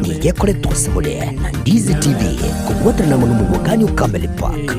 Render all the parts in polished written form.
nige kore twasimule na Ndizi TV kubwatana na munumu wagani ukambele park.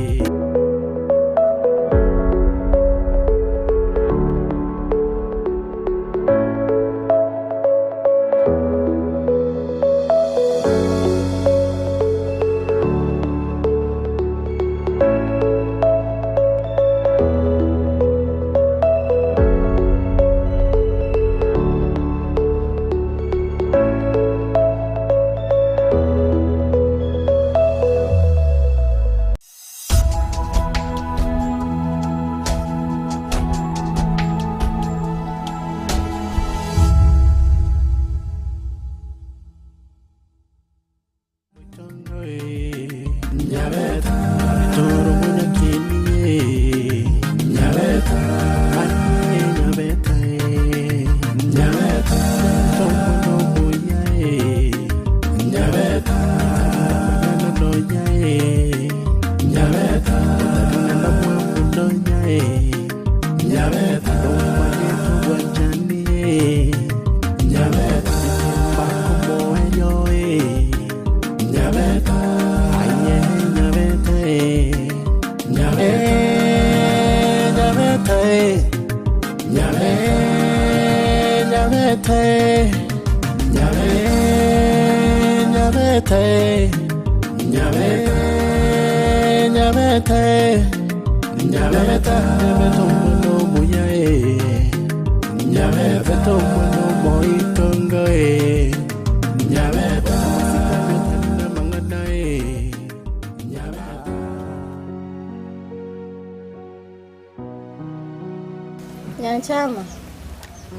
Nyanchama.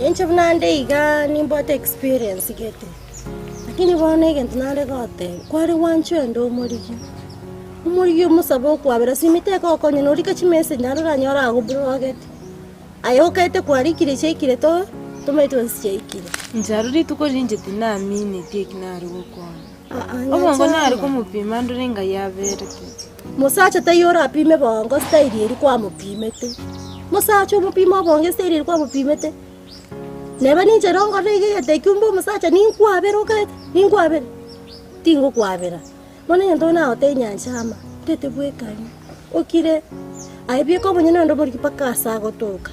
Yenche vunande iga nimbote experience gete. Lakini bone gente nande gote. Kwari wanchu endo umurigi. Umurigi umusabo kwabera simiteka okonye norika chimese nyarura nyora agubro gete. Ayokete kwari kire chekire to tumeto chekire. Njaruri tuko rinje tinamine tekinaru gukona. Obongo nari kumupima ndurenga yabere. Musacha tayora apime bongo style iri kwa mupimete. Musacha umupima bongo style iri kwa mupimete. Neba ninje rongo rege tekumbo musacha ninkwabera okete. Ninkwabera. Tingo kwabera. Mone ndona ote Nyanchama. Tete bwekani. Okire aibye ko munyana ndo muri paka sagotoka.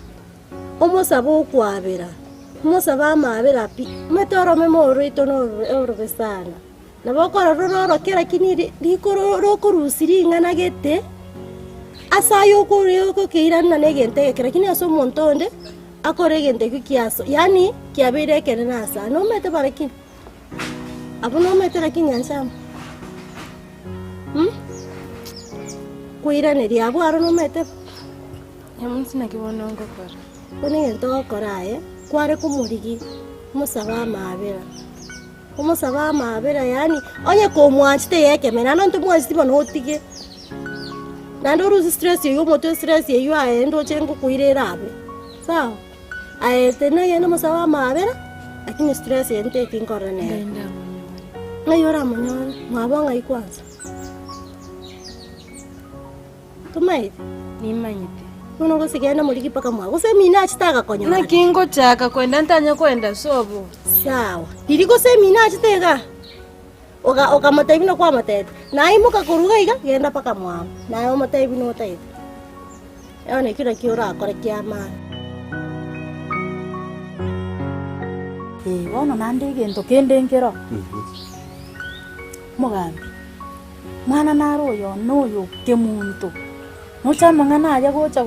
Omusabo kwabera. Musaba mabera pi. Metoro memoro itono eurobesana. Nabokora roro kera kiniri rikoro kurusiri ngana gete. Asayo ko keirana negente kera kini aso montonde akore gente kukiaso. Yani kiabere kene nasa. No mete baraki. Abu no mete la Nyanchama. Kuira neri abu aro no mete. Yamunsi nakibona ngokora. Kone ento korae kware kumurigi musaba mabera. Umusaba mabera yani onye ko mwachite yeke mena nonto mwachite bono otige. Nando ruzi stress yo moto stress yo aendo chengo kuirera abe. Sawa. Aete na yena musaba mabera lakini stress yente kinkora ne. Ngayora munyora mwabonga ikwanza. Tumai ni manyite. Uno kusigenda muliki paka mwa. Kusemina achitaka konyo. Na kingo chaka kwenda ntanya kwenda sobo. Sawa. Diriko semina achiteka. Oka matebino kwa matete. Na imuka kuruga iga genda paka mwa. Na yo matebino tete. Yone kira kiora akora kiama. Wono nande gento kendengero. Mugambi. Mwana naro yo noyo kemuntu. Mucha mangana aja gocha.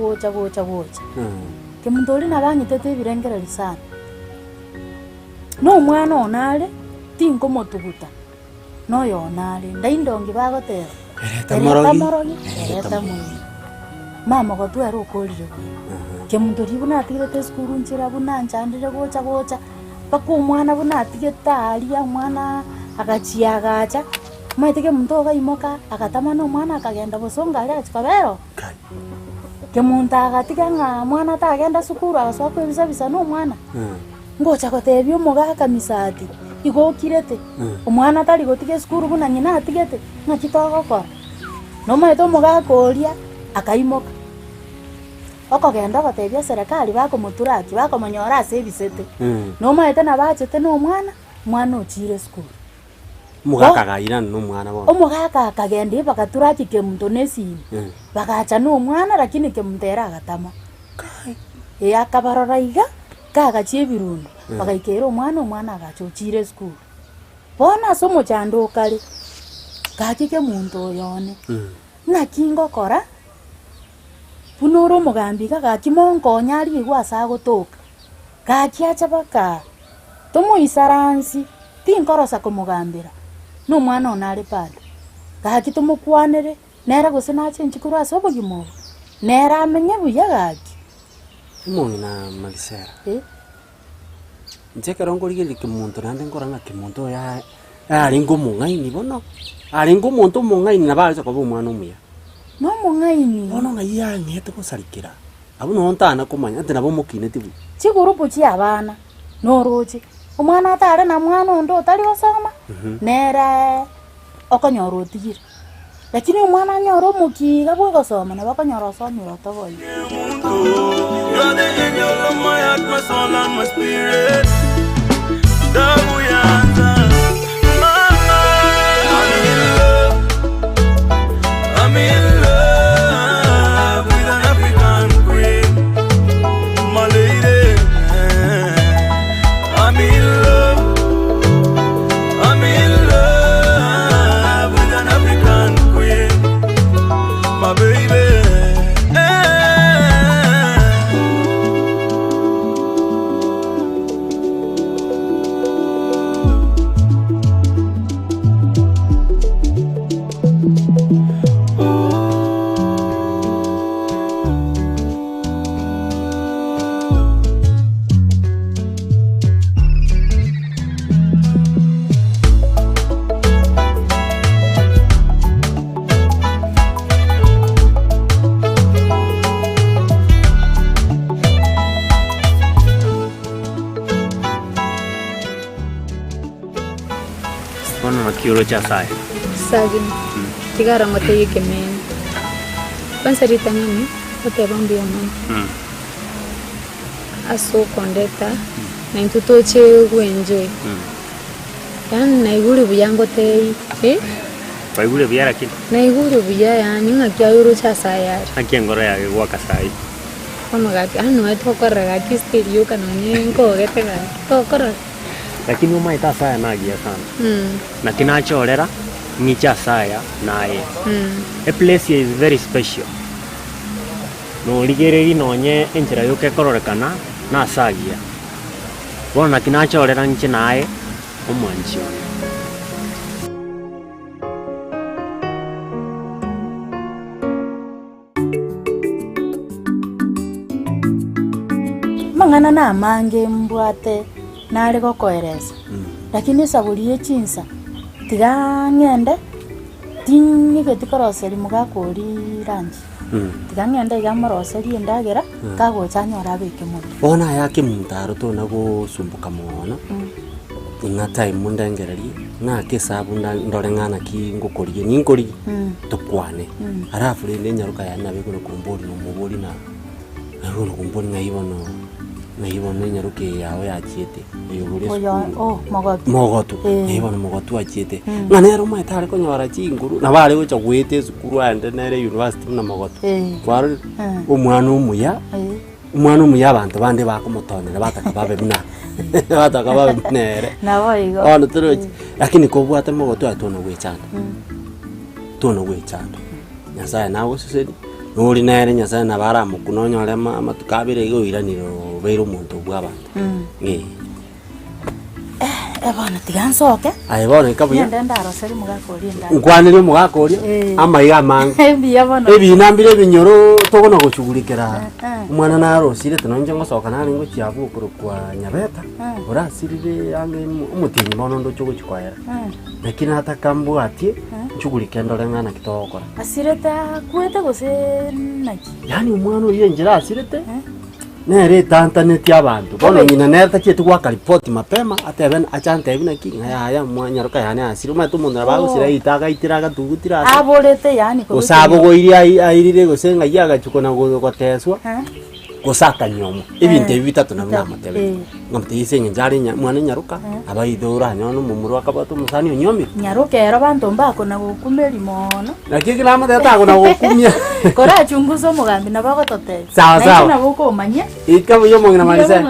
Kemuntu uri nabanyitete birengera lisana. No mwana onale tinko motuguta. No yo onale ndaindongi bagotera. Ereta morogi. Mama gotwera ukolire. Kemuntu uri buna atigete skuru nchira buna nchandire gocha. Pako mwana buna atigeta alia mwana agachiagacha. Maiteke muntu ogaimoka agatama no mwana akagenda bosonga ari achikabero. Kemuntu agatiga nga mwana atagenda sukuru agasoka ebisabisa no mwana. Ngocha gotebia omoga kamisati igokirete. Omwana atari gotige sukuru buna nyina atigete ngakitogokora. No maito omoga koria akaimoka. Okogenda gotebia serikali bakomuturaki bakomonyora ase ebisete. No maito nabachete no mwana ochire sukuru. Mugaka gaira no mwana bo. Omugaka akagenda bakaturaki kemuntu nesini. Bakacha no mwana lakini kemutera agatama. Kai. Akabarora iga kagachie birundo. Bakaikera omwana agachochire school. Bona somo chando kale. Gakike muntu yone. Nakingo kora. Punoro mugambi gagakimonko nyari igwasa gotoka. Gakiacha baka. Tomo isaransi tinkorosa kumugambira. No mwana onari pad. Gaki tumukwanere nera gusinache nchikuru asobo gimo. Nera amenye buya gaki. Mungina malisera. Ncheka rongorigeli kimuntu nande ngoranga kimuntu ya aringo mungaini bono. Aringo muntu mungaini nabaza ko mwana umuya. No mungaini. Bono ngaya ngete kusarikira. Abo no ntana kumanya ate nabo mukine tibu. Chiguru puchi abana. No roche. Umwana atare na mwana ondo otari gosoma. Nera okonyoro tigire. Lakini umwana nyoro mukiga bwo gosoma na bakonyoro somi rotoboyi. You're the angel of my heart, my soul and my spirit. I'm in love with an African queen, my lady. I'm in love with an African queen, my baby. Kiolo cha saya. Sagin. Tigara ngote yeke men. Pansari tangani kote bambi yaman. Aso kondeta na intutoche kuenjoy. Yan na igulu buyango te Pa igulu buyara kin. Na igulu buya yani ngakia yoro cha saya. Akia ngora ya waka sai. Kono gaki anu eto korra gaki stereo kanone ko gete ga. To korra. Lakini uma ita saya nagia sana. Na kinachorera ni cha saya naye. A place is very special. No ligereri nonye enchira yoke kororekana na sagia. Bona kinachorera nche naye omwancho. Mangana na mange mbwate nari gokoereza. Lakini saburie chinsa. Tiga ngende tinyi getikoroseri mugakori ranji. Tiga ngende igamoroseri endagera kagochanyora beke muri. Bona yake muntaro to nago sumbuka mono. Inga time ndengereri na kesabu ndore ngana ki ngokorie ninkori tukwane. Arafu rende nyaruka yana beko no kumbori no mubori na. Aho no kumbori ngaibono. Na ibono nyaruke yawe yachiete mogotu ibono mogotu achiete ngane yaro maitare konyora chinguru na bale gocha gwete sukuru ande nere university na mogotu kwaro umwana umuya abantu bande bakomutonera bataka babe nere na boigo ono turochi lakini kobwate mogotu atono gwechanda nyasaye nawo sesedi nuri nere nyasaye nabara mukunonyore amatukabire igoiraniro beiro muntu bw'abantu ebona tigansoke ayibona ikabuya ndendaro seri mugakori ndaro nkwanire mugakori amayiga manga ebinambire binyoro togona guchugurikira umwana narosire tunonje ngosoka nari ngo chiabu kurukwa nyabeta urasirire yange umutinyi bono ndo chugo chikwayera lakini hata kambu atie chugurike ndore ngana kitokora asireta kwete gose naki yani umwana uri njira asirete nere tanta neti abantu bono nyina nerta chetu kwa report mapema ateben achante ebina kinga ya mwanya roka yani asiri uma tumunira bagusira itaga itiraga tugutira abolete yani ko usabo go iri airire gosenga yaga chukona go goteswa gosaka nyomo ibinte bitatu na mama tebe ngamtise njari mwana nyaruka abaidora nyono mumuru akabato musani onyomi nyaruka era bantu mbako na gukumeri mono lakini lama tata kuna gukumya kora chunguzo mugambi na bagotote sawa sawa na buko manya ikabu yo mongina malise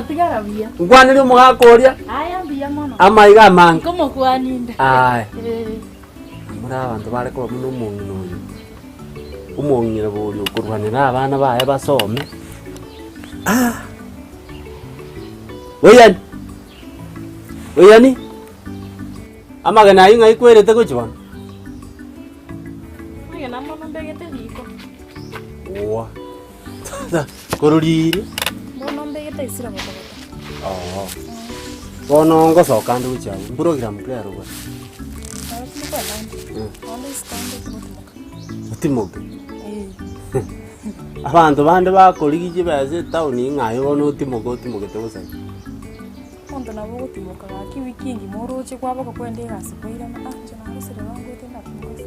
ngwana lyo mugakoria aya mbia mono ama iga mangi komo kwaninda ai mura abantu bare ko muno mungino uyu umongera buri ukurwanira abana baye basome Oyani amagana inga ikwerete kuchwa magana mono mbegete biko owa koruriri mono mbegete isira bako bono ngosoka ndu chawo program claro bwa utimoke abantu bande bakorigije baze town ingayo bono utimoke tebusai Mondo nabo gutimoka gaki weekend moroche kwabaka kwende gasikwira na anje nagusire bangote na timoka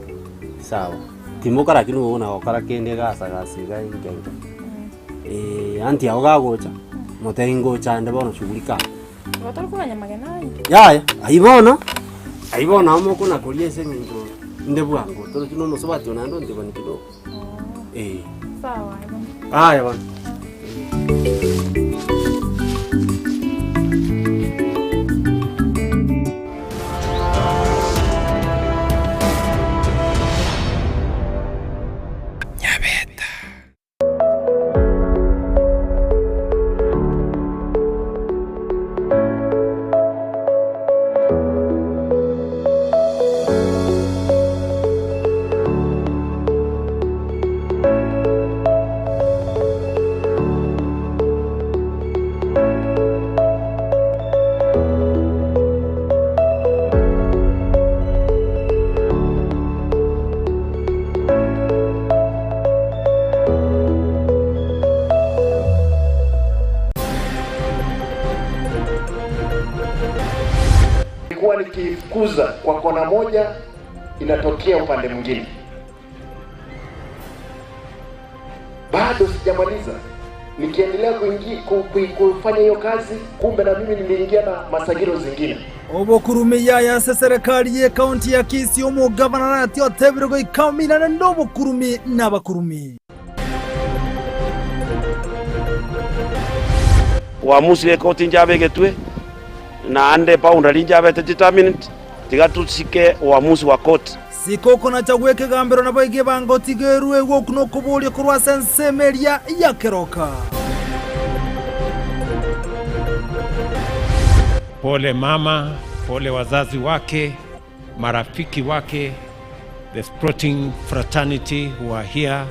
sawa timoka lakini uona okara kende gasiga ingenge anti aho gagocha motengo chande bono shughulika batari kubanya magenai ya aibona amo kuna kolie seminto ndebwango toro tuno musobati onando ndibani kidogo sawa haya bwana Nikifukuza kwa kona moja inatokea upande mwingine. Bado sijamaliza. Nikiendelea kufanya hiyo kazi, kumbe na mimi niliingia na masagiro zingine. Obokurume ya serikali ya kaunti ya Kisii omugavana natyo tebirego ikamina na ndobokurume n'abakurume. Uamuzi wa koti njabegetwe na ande boundary njabete determined tigatusike uamuzi wa koti sikoko na chagweke gambero na baige bangoti gerwe wokuno kubulia kurwa sensemeria ya keroka. Pole mama, pole wazazi wake, marafiki wake, the sporting fraternity who are here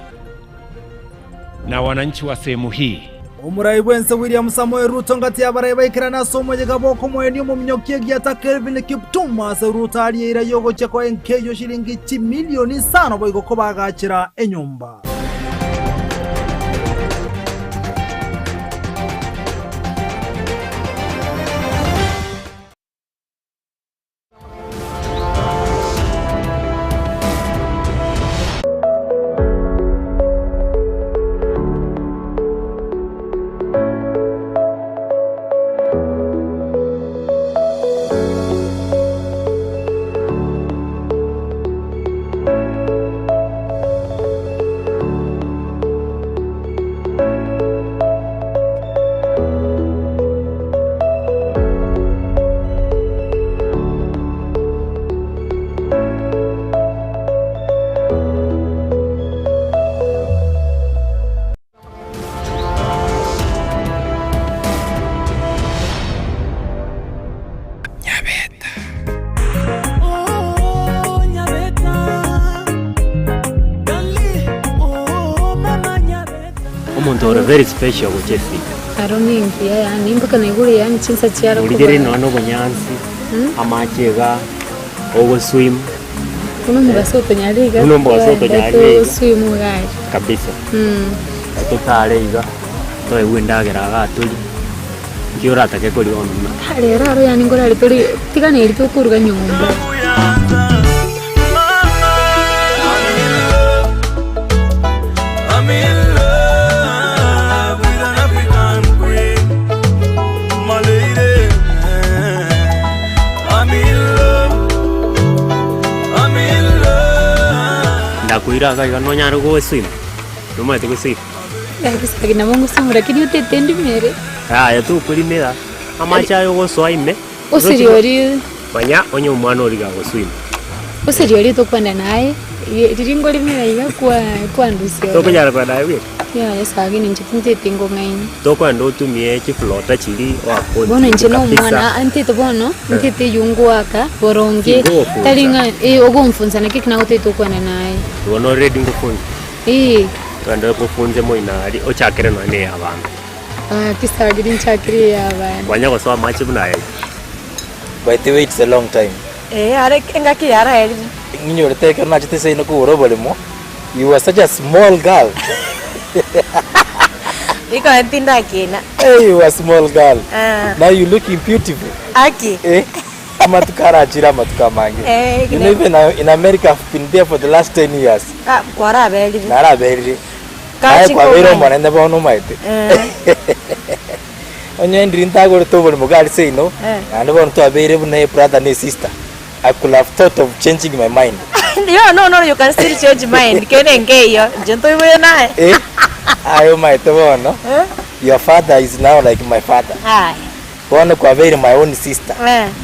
na wananchi wa sehemu hii. Umurai bwense William Samoei Ruto ngati abarai baikira na somo jegaboko mwenyo mu minyokie giata Kelvin Kiptuma se Ruto aliira yogo cheko enkeyo shilingi 10 milioni 5 boigo ko bagakira enyumba. Umuntu very special kuchesi. Aroningi yani mpaka naiguri yani chinsa chiara kuba. Uligere no bunyansi amachega ogo swim. Kuno mugasoto nyariga. Kuno mugasoto nyariga. Swim ugai. Kabisa. Tutale iga. Toe wendagera gatuli. Kiora take kuri ono. Hale raro yani ngora ritoli tigane iri tukuruga nyumba. Lady ndakwira ga no nyaro go swim no te go swim Kisagi na mungu simu lakini utetendi mere. Ya tu kulimira amacha yo go swaime. Usiriori Banya onye umwana ori ga go swim. Usiriori to kwenda naye. Riringo limira iga kwa ndusio. To kunyara kwa naye. Ya yasagi ni nchitinte tingo ngaini. To kwa ndo tumie chiflota chili wa kodi. Bono nchino umwana antete bono ntete yungu aka boronge talinga ogumfunza na kiki na uteto kwenda naye. Bono ready ngufunza. Kanda kufunze mo inali ochakire no ne abantu. Kisagi ni chakire y'abantu. Banya go so much bunaye. By the way, it's a long time. Are engaki yara eri. Ninyo leteke na chite sei no ku robole mo. You were such a small girl. Iko ntinda kina. Hey, you were a small girl. Now you looking beautiful. Aki. Amatukara chira matukamange. You know, even in America I've been there for the last 10 years. Kwara beli. Nara beli. Kai kwa vero mwana nda bono maite. Onye ndiri ntago to bol mugali say no. And bono to abere bune brother ne sister. I could have thought of changing my mind. No, you can still change mind. Kene ngeyo. Jento iwe nae. Ayo maite bono. Your father is now like my father. Bono kwa vero my own sister.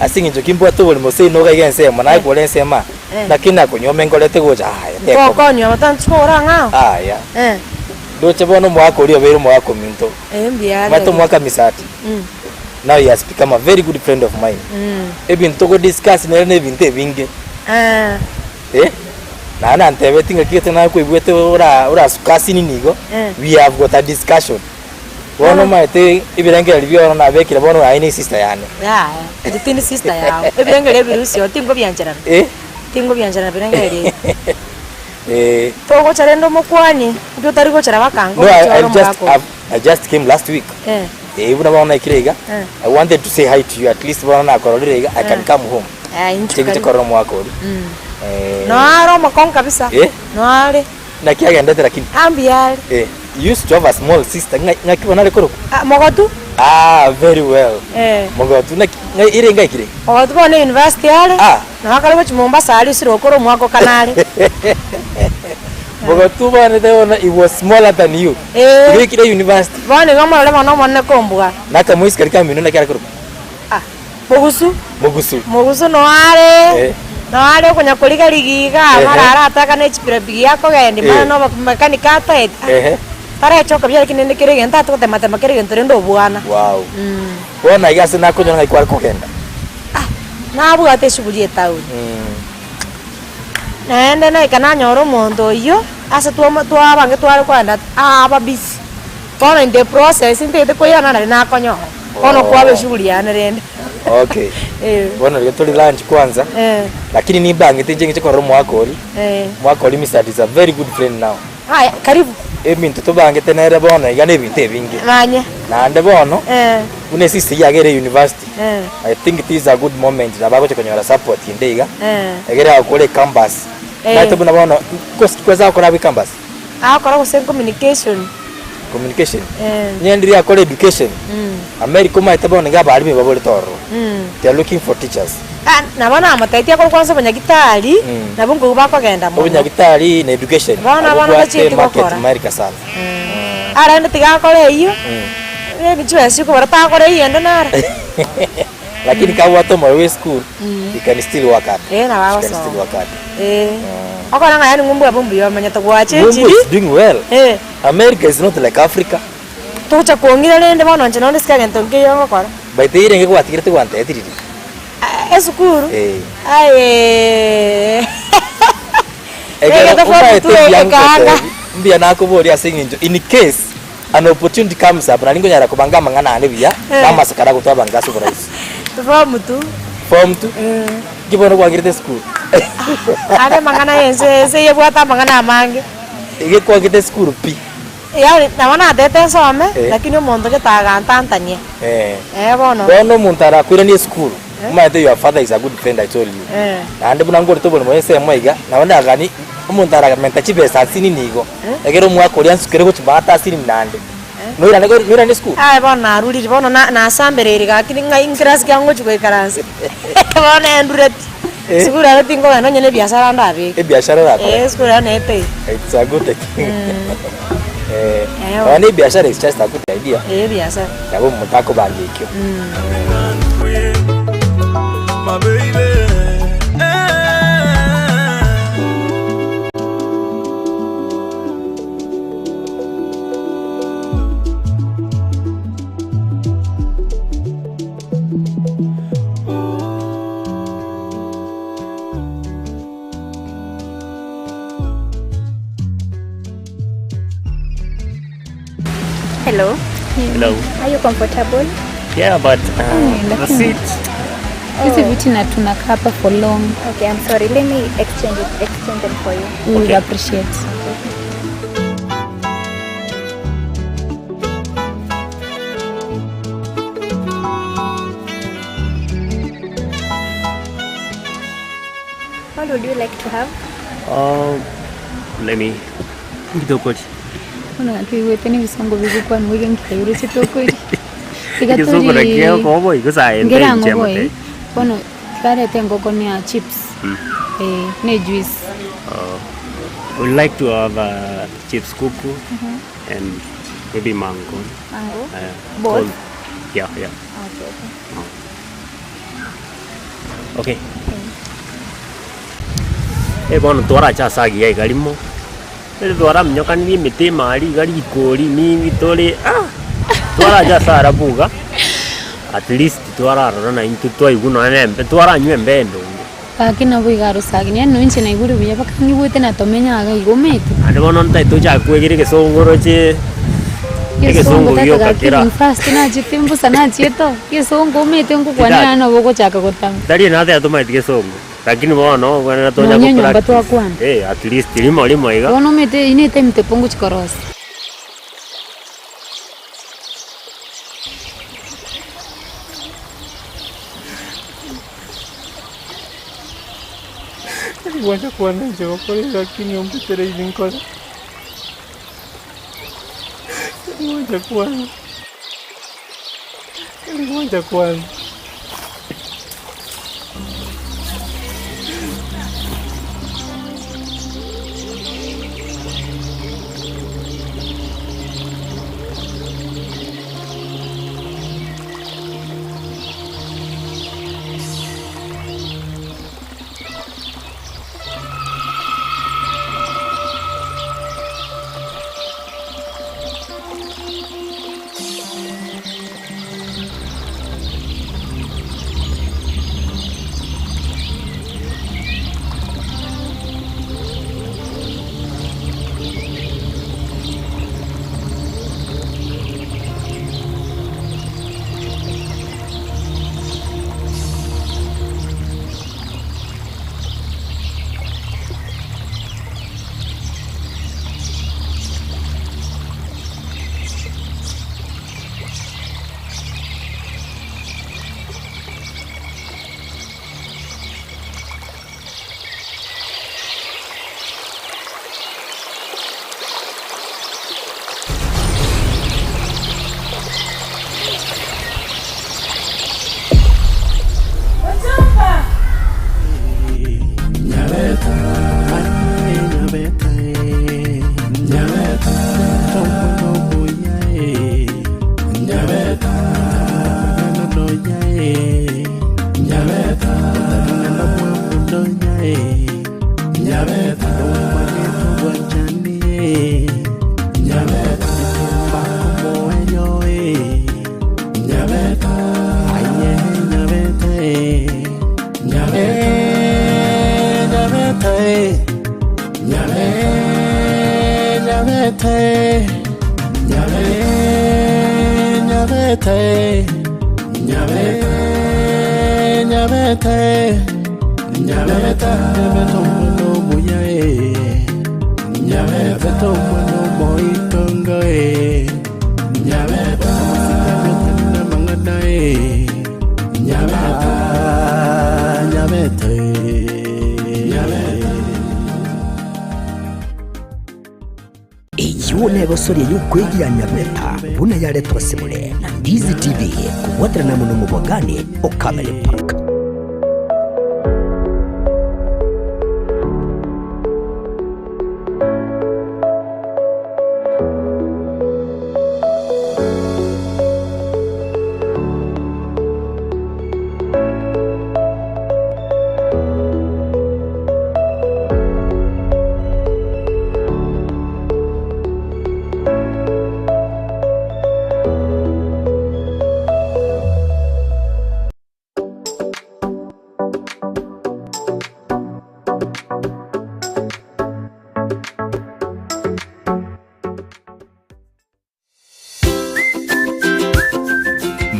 Asingi njokimbo to bol mo say no ga yense mana ko lense ma. Lakini akunyome ngolete goja. Koko nyo matanchora nga. Doche bono mwako rio vero mwako minto. Mbia. Mato mwaka misati. Now he has become a very good friend of mine. Ebin to go discuss nene binte binge. Na na ntebe tinga kiete na ko ibwete ora sukasi ni nigo. We have got a discussion. Bono maite ibirangere libyo na bekira bono aini sister yane. Nditini sister yao. Ibirangere birusyo tingo byanjana. Tingo byanjana birangere. Togo charendo mokwani. Ndio tariko chara bakango. No, I just came last week. Even about my kirega. I wanted to say hi to you at least when I can come home. Cheki koromo wako. No aro makon kabisa. No are. Na kiaga ndate lakini. Ambiari. You used to have a small sister. Ngaki wanale koro. Mogotu? Very well. Mogotu na ire ngai kire. Mogotu bone university ale. Na wakale wachi Mombasa ali siro koro mwako kanale. Mogotu bone deona it was smaller than you. Kire kire university. Bone ngama le mwana mwana kombwa. Na kama mwisi kalika mino na kile koro. Mogusu no are. No are kunya kulika ligiga mara ataka na chipira bigi yako gendi mana no mekanika ata. Tara choka bya kinene kire genta to temata makire gento ndo bwana. Wow. Bona yase na kunyo ngai kwa kugenda. Na abu ate shughuli etauni. Naende na ikana nyoro mondo iyo asa tuwa bange twari kwanda aba busy. Bona in the process inte ko yana na konyo. Kono kwa shughuli yana rende. Okay. Bona leo tuli lunch kwanza. Lakini ni bange tinje chikoro mwakoli. Mwakoli Mr. is a very good friend now. Haya, karibu. Mtoto bange tenere bona igane binte bingi. Nanye. Na ande bono. Une sisi yagere university. I think it is a good moment na bako chokonyora support indeiga. Egere akole campus. Na tubuna bono kweza akora bi campus. Akora ko communication. Nyendiri akole education. America maite bono ngaba alimi babole toro. They are looking for teachers. Na bana amataiti akora kwanza banyagitari na bungo bako genda mo. Banyagitari na education. Bana bachiti market America sana. Ara nditiga kore iyo. Bichwe siku barata kore iyo ndana. Lakini kawa to my school you can still work at. Na wao so. Still work at. Akona ngaya ngumbu abumbu yo manyata kwache chiri. Is doing well. America is not like Africa. Tocha kuongira lende bana nje none ska gento ngiyo ngokora. Baite irenge kwatigirete kwante etiriri. Esukuru. Mbia nako bori asinginjo in case an opportunity comes up na ningo nyara kubanga mangana ane bia kama sakara kutwa bangaso kwa rais. Form 2. Gibono kwa ngirite school. Ade mangana yense yebwata mangana mange. Ige kwa ngirite school pi. Ya na wana dete some lakini omuntu getaga ntantania. Bono. Bono muntara kwira ni school. Maite your father is a good friend I told you. And buna ngori to bono mwese mwiga na wana gani umuntara menta chibesa sini nigo. Egero mwako lya nsukere ko chibata sini nande. Noira ni school. Bona aruri bono na sambereri ga kini ngai ingras kyango chukwe karanse. Bona endureti. Skuru ara tingo na nyene biashara ndabe. Biashara yako. Skuru ana ete. It's a good thing. Wani biashara is just a good idea. Biashara. Yabo mutako bandikyo. My baby. Hello. Hello. Are you comfortable? Yeah, but the seat. Hizi viti na tunakaa hapa for long. Okay, I'm sorry. Let me exchange them for you. We will appreciate. What would you like to have? Let me kitokoti. Una tuiwete ni visongo vikukwa nwege nkayure chitokori. Kisongo na kia kobo ikusaye ngera ngoboy. Kono kare tengo konia chips. Ne juice. Would like to have chips kuku and maybe mango. Mango? Both? Yeah. Okay. Bono twara cha sagi ya galimo. Twara mnyoka ni mite mari gali ikori ni vitore twara cha sara buga. At least twara rona into toy guno nembe twara nywe mbendo. Akina bwigaro sagi ni no inche na iguru biya bakangi bwete na tomenya aga igomete. Ande bono ntai to cha kwegire gesongoro che. Gesongo yo kakira. Fast na jitembo sana chieto. Gesongo mete ngukwana na boko chaka kotama. Dari na ya toma gesongo. Lakini bono wana tonya kupra. At least limo iga. Bono mete inete mte pongo chikoros. Wacha kuana yo por lakini umpitere ilinkola. Wacha kuana. Ione bosori y'ukwegira Nyameta buna yaletwa simule na Ndizi TV kuwatana na muno mubogani Okamenya Park.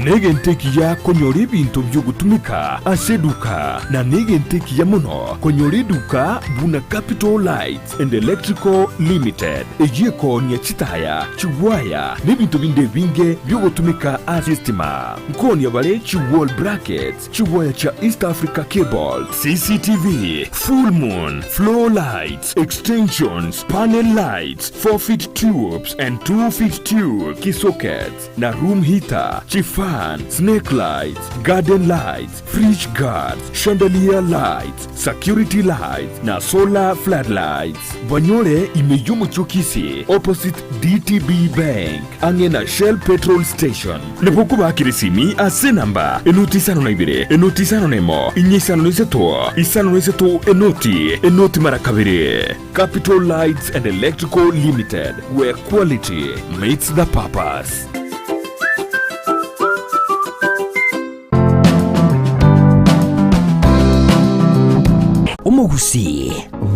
Negentekia konyori bintu byo gutumika aseduka na negentekia muno konyori duka buna Capital Lights and Electrical Limited ejeko ni chitaya chiwaya nebintu binde binge byo gutumika asistima nkoni abale chiwall brackets chiwaya cha East Africa Cable CCTV full moon floor lights extensions panel lights 4-feet tubes and 2-feet tube key sockets na room heater chifa snake lights, garden lights, fridge guards, chandelier lights, security lights, na solar floodlights. Banyore imejumu chukisi opposite DTB Bank, angena Shell Petrol Station. Nepokuba kirisimi ase namba enotisano na ibire, enotisano nemo, inyisano niseto, enoti marakabire. Capital Lights and Electrical Limited, where quality meets the purpose. Gusii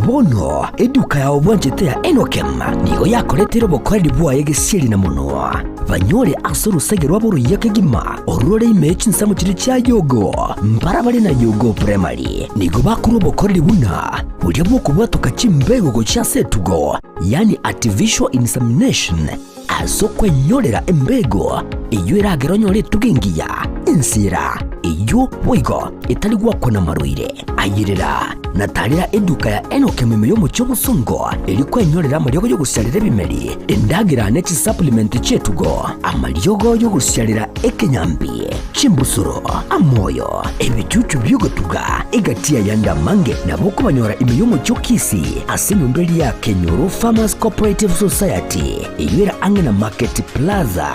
bono eduka ya obwanjete ya Enokem niyo yakoretero bokoreri bwaye gisiri na muno banyore asoro segerwa buru yakegima orore imechi nsamu kiri cya yogo mbarabari na yogo primary nigo bakuru bokoreri buna burya bwo kubatuka kimbego go cya setugo yani artificial insemination asokwe nyorera embego iyo iragero nyore tugingiya insira iyo wigo itali gwakona maruire ayirira natalira eduka ya Enokem yo mu cyobusongo iri kwenyorera amaryogo yo gusyarira bimeri endagira next supplement cyetugo amaryogo yo gusyarira ekenyambi chimbusuro amoyo ebicucu byogotuga egatiya yanda mange naboko banyora imiyo mu cyokisi asinumberi ya Kenyoro Farmers Cooperative Society iyira angena Market Plaza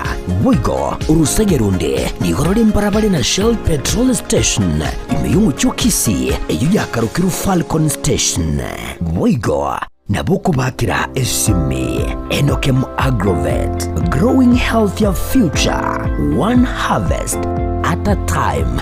wigo urusegerunde nigorore mbarabare na Shell Petrol Station imiyo mu cyokisi iyo yakarukiru Falcon Station wigo naboko bakira esimi Enokem Agrovet growing healthier future one harvest at a time.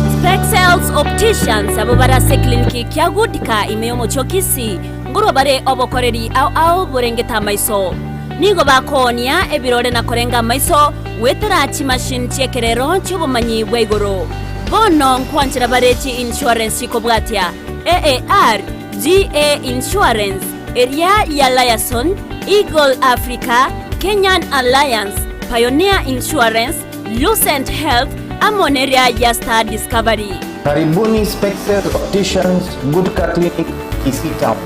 Spexels Opticians abo barase kliniki kya gudika imeyomo chokisi nguro bare obokoreri au burengeta maiso nigo bakonia ebirore na korenga maiso wetera chi machine chekerero chubumanyi bwegoro bono nkwanchira bareti insurance ikobwatia AAR GA Insurance Area ya Liason Eagle Africa Kenyan Alliance Pioneer Insurance Lucent Health Amoneria ya Star Discovery. Karibuni Spexels Opticians Goodka Clinic Kisii Town.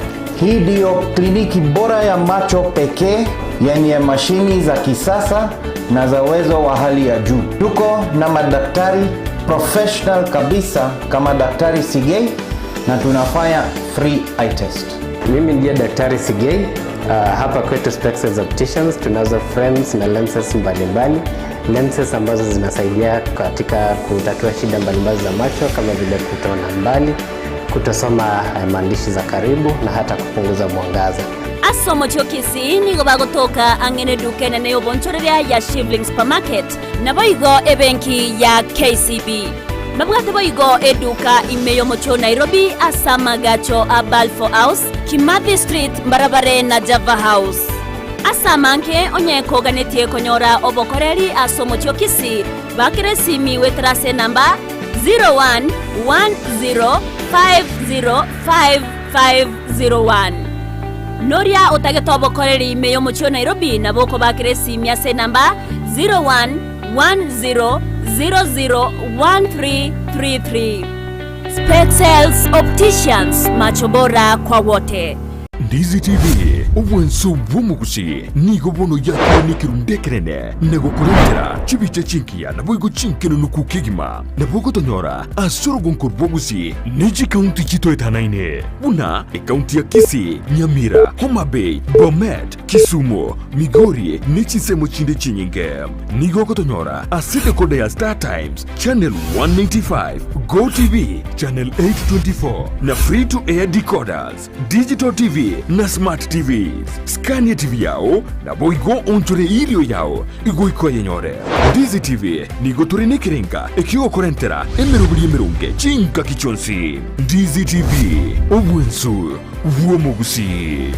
Hii ndio kliniki bora ya macho pekee yenye mashini za kisasa na za uwezo wa hali ya juu. Tuko na madaktari professional kabisa kama Daktari Sigei na tunafanya free eye test. Mimi ndiye Daktari Sigei. Hapa kwetu Spexels Opticians tunazo frames na lenses mbalimbali. Lenses ambazo zinasaidia katika kutatua shida mbalimbali za macho kama vile kutoona mbali, kutosoma maandishi za karibu na hata kupunguza mwangaza. Asomo chokisi nigo bagotoka angene dukene neyo bonchoreria ya Shivling Supermarket na boigo ebenki ya KCB. Mabwate boigo eduka imeyo mocho Nairobi asamagacho Balfour House, Kimathi Street Mbarabare na Java House. Asamanke onyeko ganetie konyora obokoreri asomo chokisi bakire simi wetrase namba 0110505501. Noria otageto obokoreri imeyo mocho Nairobi na boko bakire simi ase namba 0110001333. Spexels Opticians, macho bora kwa wote. Ndizi TV obwenso bw'omugusi nigo bono yakonikirundekerene nego kurentera chibiche chinkia na boigo chinkeno nukukigima na bogo tonyora asoro gonkor bwogusi niji county chito etanaine buna county ya Kisii, Nyamira, Homa Bay, Bomet, Kisumu, Migori nichi semo chinde chinyinge nigo kotonyora asite kode ya Star Times channel 195 Go TV channel 824 na free to air decoders digital TV na smart TV Counties. Scania TV yao na boigo onchore ilio yao igoiko yenyore. Ndizi TV nigo turine kirenga ekio korentera emerunge chinka kichonsi. Ndizi TV obwensu uomo Gusii.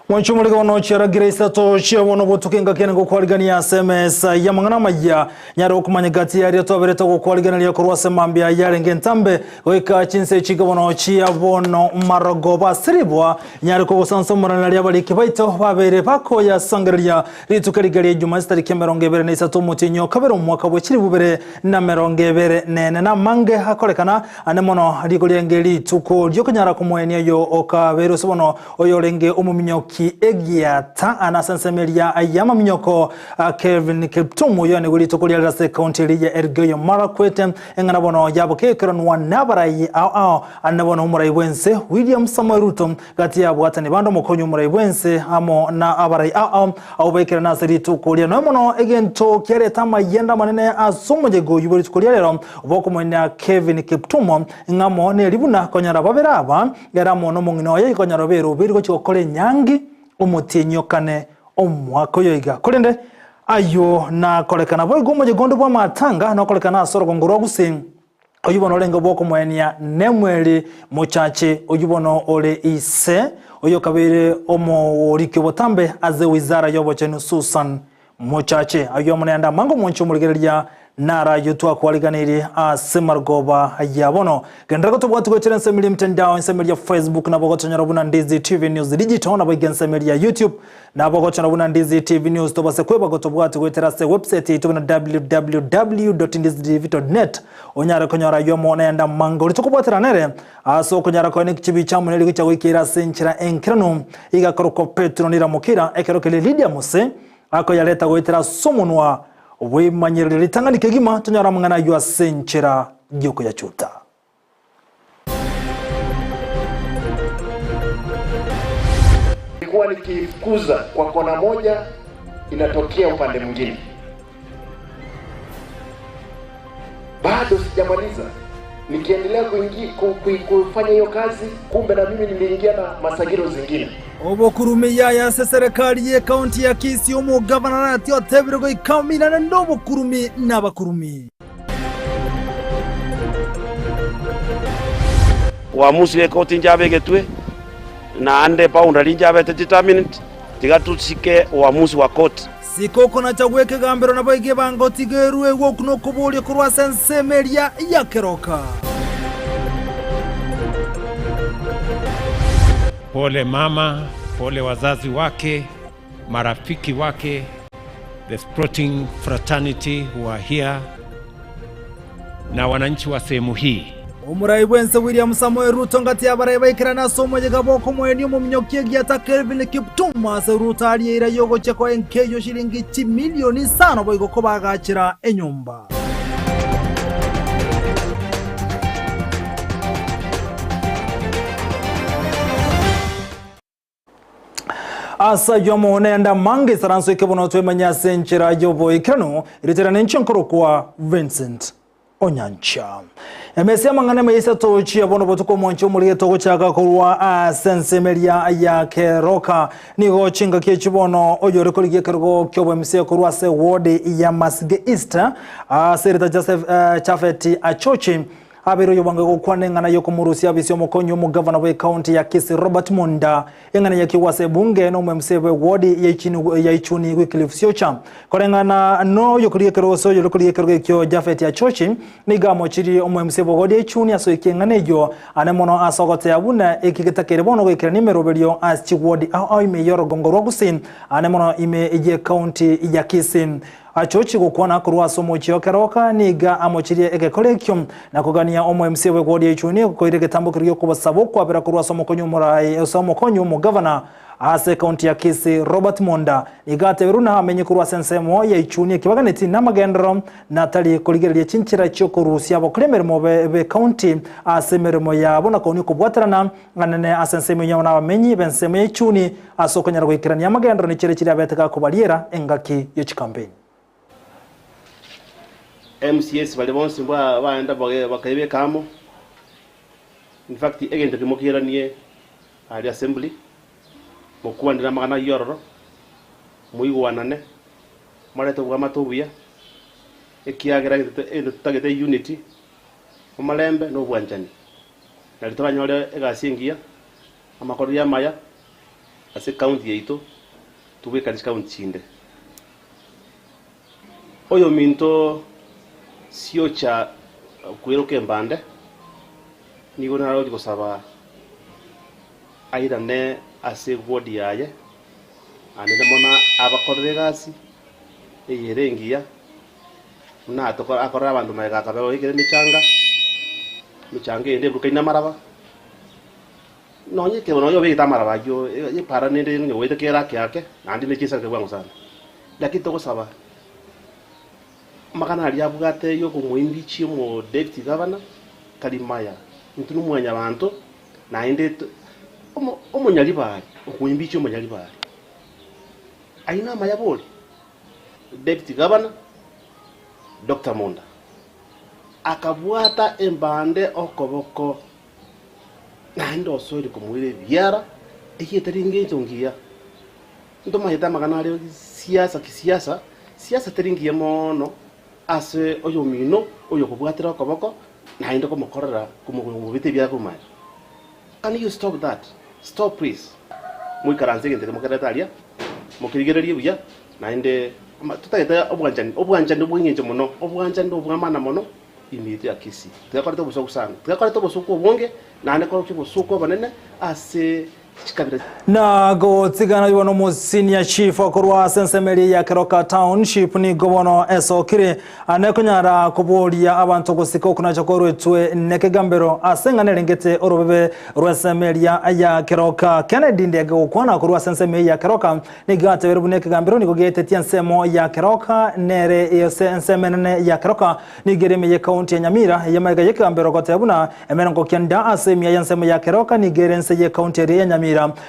Mwanchumulika wanochera Grace Toshia wono botukenga kene gukwarigania SMS ya mangana maya nyaro kumanya gati ya rito bereta gukwarigania kurwa semambia yarenge ntambe weka chinse chiga wanochia wono marogoba siribwa nyaro ko sansomora na lyabali kibaito babere bako ya sangaria ritukarigaria Juma tariki 23 mutinyo kabero mwaka bwekiri bubere na 24 na mange hakorekana anemono rigoliengeri tuko ryokonyara kumwenia yo okabero sobono oyorenge umuminyoki egiata anasansemeria ayama minyoko Kevin Kiptumu yone gulito kulia se county ya Elgeyo Marakwet engana bono yaboke kranwa nabarai ao anabono umurai wense William Samoei Ruto gati ya bwatani bando mokonyo umurai wense amo na abarai au bekera nasiri tukulia no mono egento kiare tama yenda manene asomoje go yubori tukulia lero boko mwenya Kevin Kiptumu ngamo ne libuna konyara baberaba yaramo no mungino ye konyara bero birgo chokole nyangi umutinyo kane omwako yoiga kurende ayo na kolekana boy gomo je gondo bwa matanga na kolekana asoro gongoro Gusii oyubono lengo boko mwenia nemweli muchache oyubono ole ise oyo kabere omo orike botambe aze wizara yobo chenu Susan muchache ayo munenda mango moncho muligereria nara yutwa kwaliganiri semargoba yabono gendera to bwatu kwetera nsemili mtandao nsemili ya Facebook na bogo tonyara buna Ndizi TV News digital na bogo nsemili ya YouTube na bogo tonyara buna Ndizi TV News to base kweba go to bwatu kwetera se website itu na www.ndizitv.net onyara konyara yomo nenda mango litokubwatira nere aso konyara ko ne kichibi chamu ne ligicha wikira senchira enkrano iga koroko Petro nira mukira ekerokele Lydia Muse ako yaleta kwetera somunwa we manyerere litanganike gima tunyara mangana yua senchera gyoko ya chuta. Nilikuwa nikifukuza kwa kona moja inatokea upande mwingine. Bado sijamaliza. Nikiendelea kufanya hiyo kazi kumbe na mimi niliingia na masagiro zingine. Obokurume ya serikali ye county ya Kisii omo governor atyo tebirego ikamina na ndobo kurumi n'abakurumi. Uamuzi we koti njabegetwe na ande paunda linjabete determined tigatusike uamuzi wa koti. Sikoko na chagweke gambero na boige bango tigerwe wokuno kubuli kurwa sensemeria ya keroka. Pole mama, pole wazazi wake, marafiki wake, the sporting fraternity who are here, na wananchi wa sehemu hii. Umurai wense William Samoei Ruto ngati abarai baikira na somo je gaboko mweni mu mnyokie giata Kevin Kiptumu se Ruto aliira yogo cheko enkeyo shilingi 10 milioni sana boigo ko bagachira enyumba. Asa yomo nenda mange saranso ikebono twemanya senchera yobo ikrano iriterane nchinkoro kwa Vincent Onyancha. Emesi amangane mayisa tochi abono botuko moncho muri togo chaka kurwa sensemeria ya keroka nigo chinga kichibono oyore koligie kergo kyobo emesi kurwa se wode ya Masge East serita Joseph Chafeti Achochi abero yobanga gukwanengana yo kumurusia bisyo mukonyo mu governor we county ya Kisii Robert Monda engana yakiwase bunge no msebe wodi ya ichuni Wycliffe Siocha korengana no yokuriye keroso yokuriye kerokyo Jafet ya chochi nigamo chiri msebe wodi ya ichuni asoikengana ejo anemono asogote abuna ekigetakere bono gwikira nimero belio as chiwodi au ime yorogongorwa Gusii anemono ime eje county ya Kisii achochi gukwana kurwa somo chiokeroka niga amochirie egekolekyo na kugania omo MC we godi ichuni ko ire getambukiriyo kubasabo kwa bera kurwa somo konyu mu governor ase county ya Kisii Robert Monda igate beruna amenye kurwa sensemo ya ichuni kibaganeti namagendro natali kuligerelie chinchira cyo kurusia bokulemeremo be county ase meremo ya bona koni kubwatarana nganene asensemo ya bamenyi bensemo ya ichuni asokonyara gwikirania amagendro ni kire kire abeteka kubaliera engaki yo chikampeni MCS bali bonse baenda bakaibe kamo. In fact egente kimokiranie ali assembly mokuandira magana yororo muigwanane mareto bwa matobia ekiagera tagete unity omalembe no bwanjani na litwanyore egasingia amakoria maya ase county yeito tubeka county chinde oyo minto Siocha kwiruke mbande nigo naro gusaba airane ase wodi yaye anene mona abakorere gasi eyerengia na atokora akora abantu maega kabero ikere michanga ende bukaina maraba nonye ke bono yo bita maraba yo ye para nende nyo wete kera kyake andi mekisa ke bwangu sana lakini tokosaba magana ali abugate yo kumwimbichi mu deputy governor kalimaya ntunu mwanya abantu na ende omonyali bali okwimbichi omonyali bali aina maya boli deputy governor Dr. Monda akabwata embande okoboko na ndo sori kumwire biara ekiteringe ntongia ndoma yeta magana ali kisiasa teringie mono ase oyo mino oyo kubwatira okoboko na ndo komokorera kumubite bya kumaya. Can you stop that? Stop please. Mwikaranze ngende mokeretalia mokirigererie buya na inde tutayeta obwanjani bwinyenje mono obwanjani obwamana mono imiti ya Kisii tuyakorete busoku sana tuyakorete busoku obonge na ane ko busoku banene ase na go tsigana yono mo senior chief akorwa sensemeli ya Keroka township ni gobono esokire anekunyara kubolia abantu gusiko kuna chakorwetwe nekegambero asenga nerengete orobebe rwesemeli ya Keroka Kennedy ndege ukwana kurwa sensemeli ya Keroka ni gate berubune kegambero ni gogete tiansemo ya Keroka nere ensemenene ya Keroka ni gereme ya county ya Nyamira ya maiga yekegambero gotebuna emerongo kyanda asemia yansemo ya Keroka ni gerense ya county ya Nyamira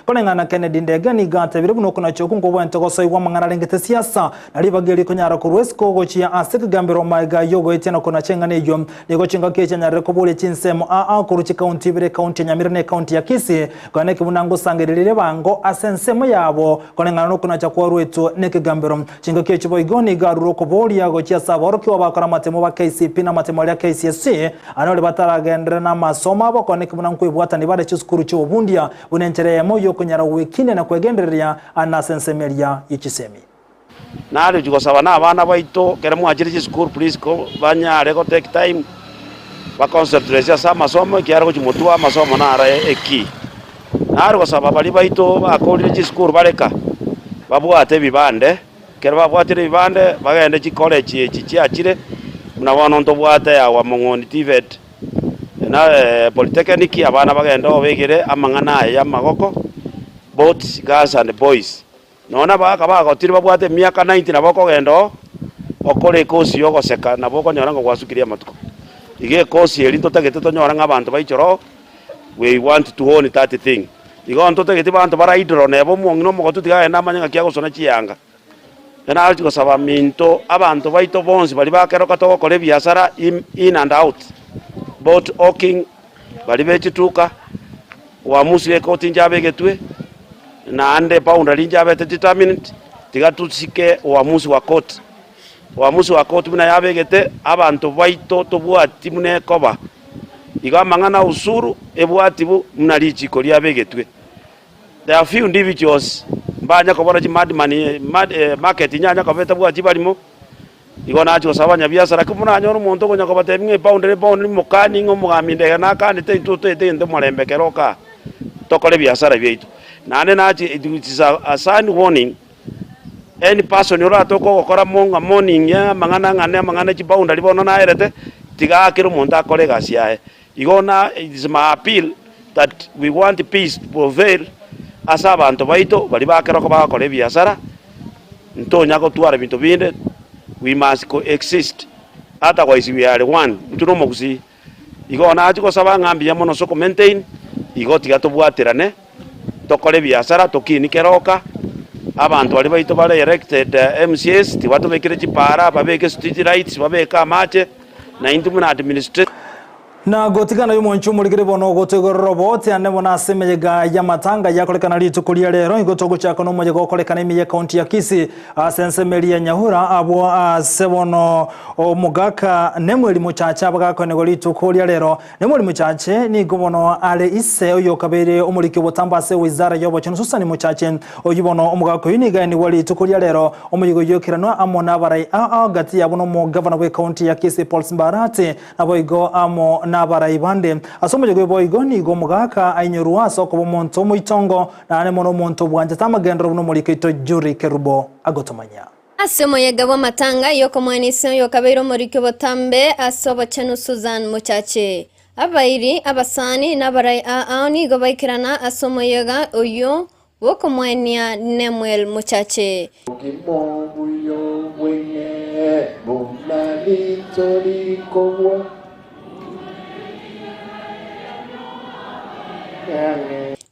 konengana Kennedy ndege ni gate birubuno kuna chokungo bwente gosoywa mangana rengete siasa nalibageri kunyara kurwesko gochia asik gambero maiga yogo etena kuna chenga nejo nigo chenga kecha nyare kobole chinsemo kuruchi county bire county Nyamira ne county ya Kisii kone kibunango sangerere bango asensemo yabo konengana no kuna chakwa rwetu neke gambero chenga kecha boygoni garuro koboli yago chia saboro kiwa bakora matemo ba KCP na matemo ya KCSC anole bataragendera na masoma abo kone kibunango ibwata ni bare chiskuru cyo bundia bunenche moyo kunyara wekine na kwegendereria anasensemeria yichisemi nari jugosaba na abana baito kere mwajiri school please ko banyare ko take time ba concentrate sa masomo kyaro kuchimotua masomo na ara eki nari gosaba bali baito bakorire school bareka babwate bibande kere babwatire bibande bagende chi college chiachire muna bono ntobwate ya wa mongoni TVET na polytechnic abana bagenda obegere amangana ya magoko both girls and boys nona bagotire babwate miaka 90 na boko gendo okore kosi yogo seka na boko nyora ngo gwasukiria matuko ige kosi eri totagete tonyora ngabantu baichoro we want to own that thing igo ntotagete bantu bara idro nebo mwongino mogotu tigaye namanya kya gosona chianga na alti saba minto abantu baito bonsi bali bakeroka to kore biashara in and out both hawking bali bechituka uamuzi weko tinjabe getwe na ande paunda linjabe determined tigatusike uamuzi wa court buna yabe gete abantu baito tobwati mune koba iga mang'ana usuru ebwatibu mnalichiko lyabegetwe. There are few individuals mbanya kobora chi madman market nyanya kabeta bwa chibalimo igo nacho sabanya biasara kumuna nyoro muntu gonya kobate bimwe pound mukani ngo mugaminde na kandi te tutete inde morembe keroka tokole biasara byaitu nane nachi it is a sign warning any person yora toko gukora monga morning ya mang'ana chi pound libona na erete tiga kiro muntu akore gasiae igo na it is my appeal that we want peace to prevail asa abantu baito bali bakero ko bakore biasara ntonya ko twara bintu binde we must coexist otherwise we are one tunomo Gusii igo na achiko saba ngambi ya mono soko maintain igo tiga tubwatirane tokore biasara tokini keroka abantu bali baito bale elected MCS tiwato bekire chipara babeke street rights babeka mache na indumuna administration na gotigana y'umuntu umurigire bono gotegororo bote ane bona asemeyega ya matanga yakolekana litukulia lero igotogo chako no moje gokolekana imiye county ya Kisii asensemelia Nyahura abo sebono omugaka nemweli muchacha bagako ne litukulia lero nemweli muchache ni gobono ale ise oyo kabere omurike botambase wizara yobo cyane susani muchache oyibono omugako yiniga ni wali tukulia lero omuyigo yokiranwa amona barai gati yabono mo governor we county ya Kisii Paul Simbarate aboigo amo nabara ibande asomo jego boigo ni go mugaka ainyorwa soko bomonto muitongo na ane mono monto bwanje tamagendro no muliketo juri kerubo agotomanya asomo yegabo matanga yoko mwanisi yo kabeiro murike botambe asobo chenu Susan muchache abairi abasani nabarai aani go baikirana asomo yega oyo woko mwenia Nemwel muchache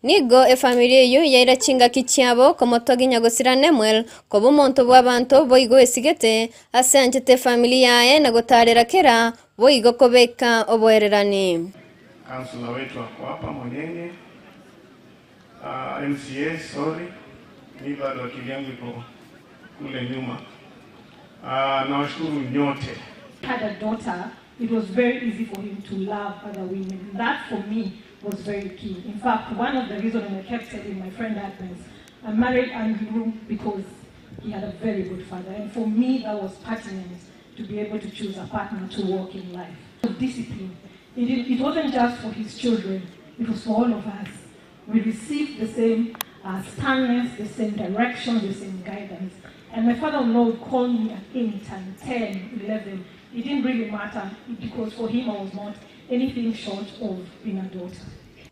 nigo familia yu yaira chinga kichiabo komotogi nyagosira Nemwel kobo monto bw'abantu boigo esigete asanjete familia ye nagotarera kera boigo kobeka oboererani kansula wetu wako hapa mwenyewe MCA sorry ni bado akili yangu iko kule nyuma nawashukuru nyote. Had a daughter, it was very easy for him to love other women. That for me was very key. In fact, one of the reasons I kept telling my friend Agnes, I married Andrew because he had a very good father. And for me, that was pertinent to be able to choose a partner to walk in life. Discipline. It wasn't just for his children, it was for all of us. We received the same sternness, the same direction, the same guidance. And my father-in-law would call me at any time, 10, 11. It didn't really matter because for him I was not anything short of being a daughter.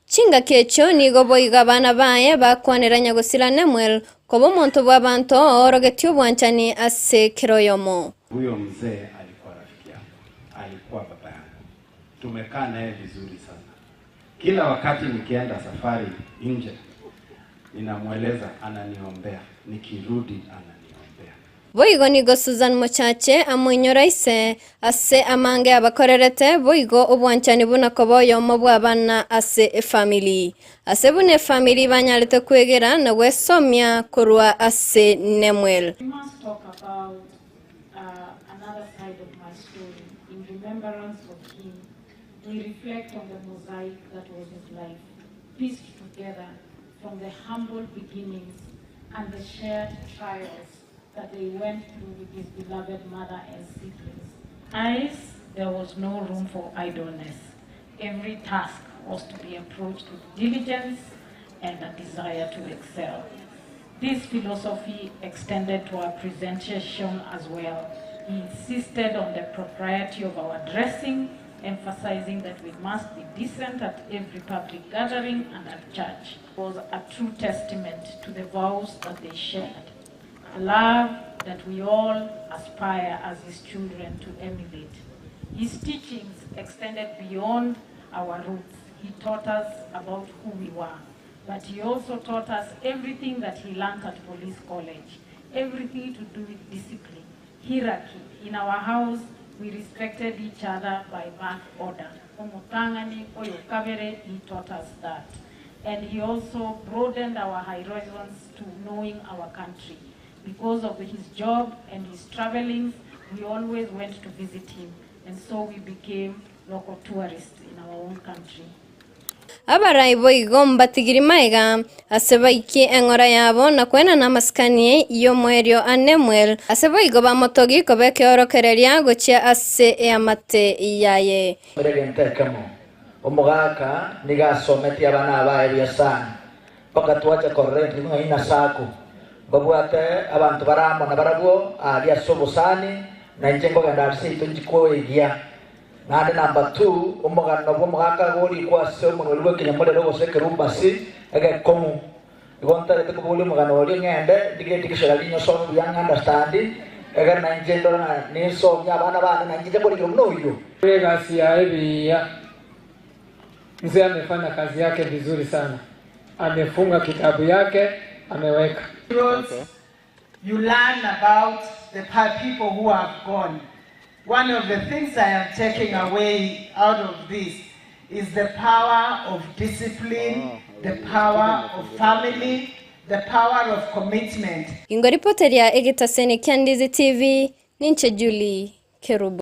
Chinga kecho nigo boiga bana baye bakwanira nyagosira Nemwel kobo monto bw'abantu orogetyo bwanchani ase kiroyomo. Huyo mzee alikuwa rafiki yangu, alikuwa baba yangu. Tumekaa naye vizuri sana. Kila wakati nikienda safari nje, ninamweleza ananiombea, nikirudi ananiombea. Boigo nigo Susan muchache amwinyora ise ase amange abakorerete boigo obwanchani buna koboyo mo bw'abana ase family ase bune family banyalete kwegera na gwesomya kurwa ase Nemwel. We must talk about another side of my story. In remembrance of him, we reflect on the mosaic that was his life, pieced together from the humble beginnings and the shared trials that they went through with his beloved mother and siblings. There was no room for idleness. Every task was to be approached with diligence and a desire to excel. This philosophy extended to our presentation as well. He insisted on the propriety of our dressing, emphasizing that we must be decent at every public gathering and at church. It was a true testament to the vows that they shared. A love that we all aspire as his children to emulate. His teachings extended beyond our roots. He taught us about who we were, but he also taught us everything that he learned at police college, everything to do with discipline, hierarchy. In our house, we respected each other by birth order. He taught us that. And he also broadened our horizons to knowing our country. Because of his job and his travelings, we always went to visit him. And so we became local tourists in our own country. Abarai boigo mbatigiri maiga asebaiki engora yabo na kwena na maskani yo mwerio anemwel aseboigo bamotogi kobeke orokereria gochia ase amate iyaye regente kamo omugaka nigasometi abana abaeria sana paka tuacha correct ngo ina sako babwate abantu baramo na barabo ali asobosani na njengo gandarsi tunjiko igia nade number 2 umugano bomugaka gori kwa semo nolwe kinyamole rogo sekerumbasi ege komu igonta de kubuli mugano ori ngende digishara linyo so yang understand ege na njendo na ni so nyabana bana na njije bori no yo Gusii ya mzee amefanya kazi yake vizuri sana. Amefunga kitabu yake, ameweka. You learn about the people who have gone. One of the things I am taking away out of this is the power of discipline, the power of family, the power of commitment. Ingoripoteria egitaseni kia Ndizi TV, ninche Julie Kerubo.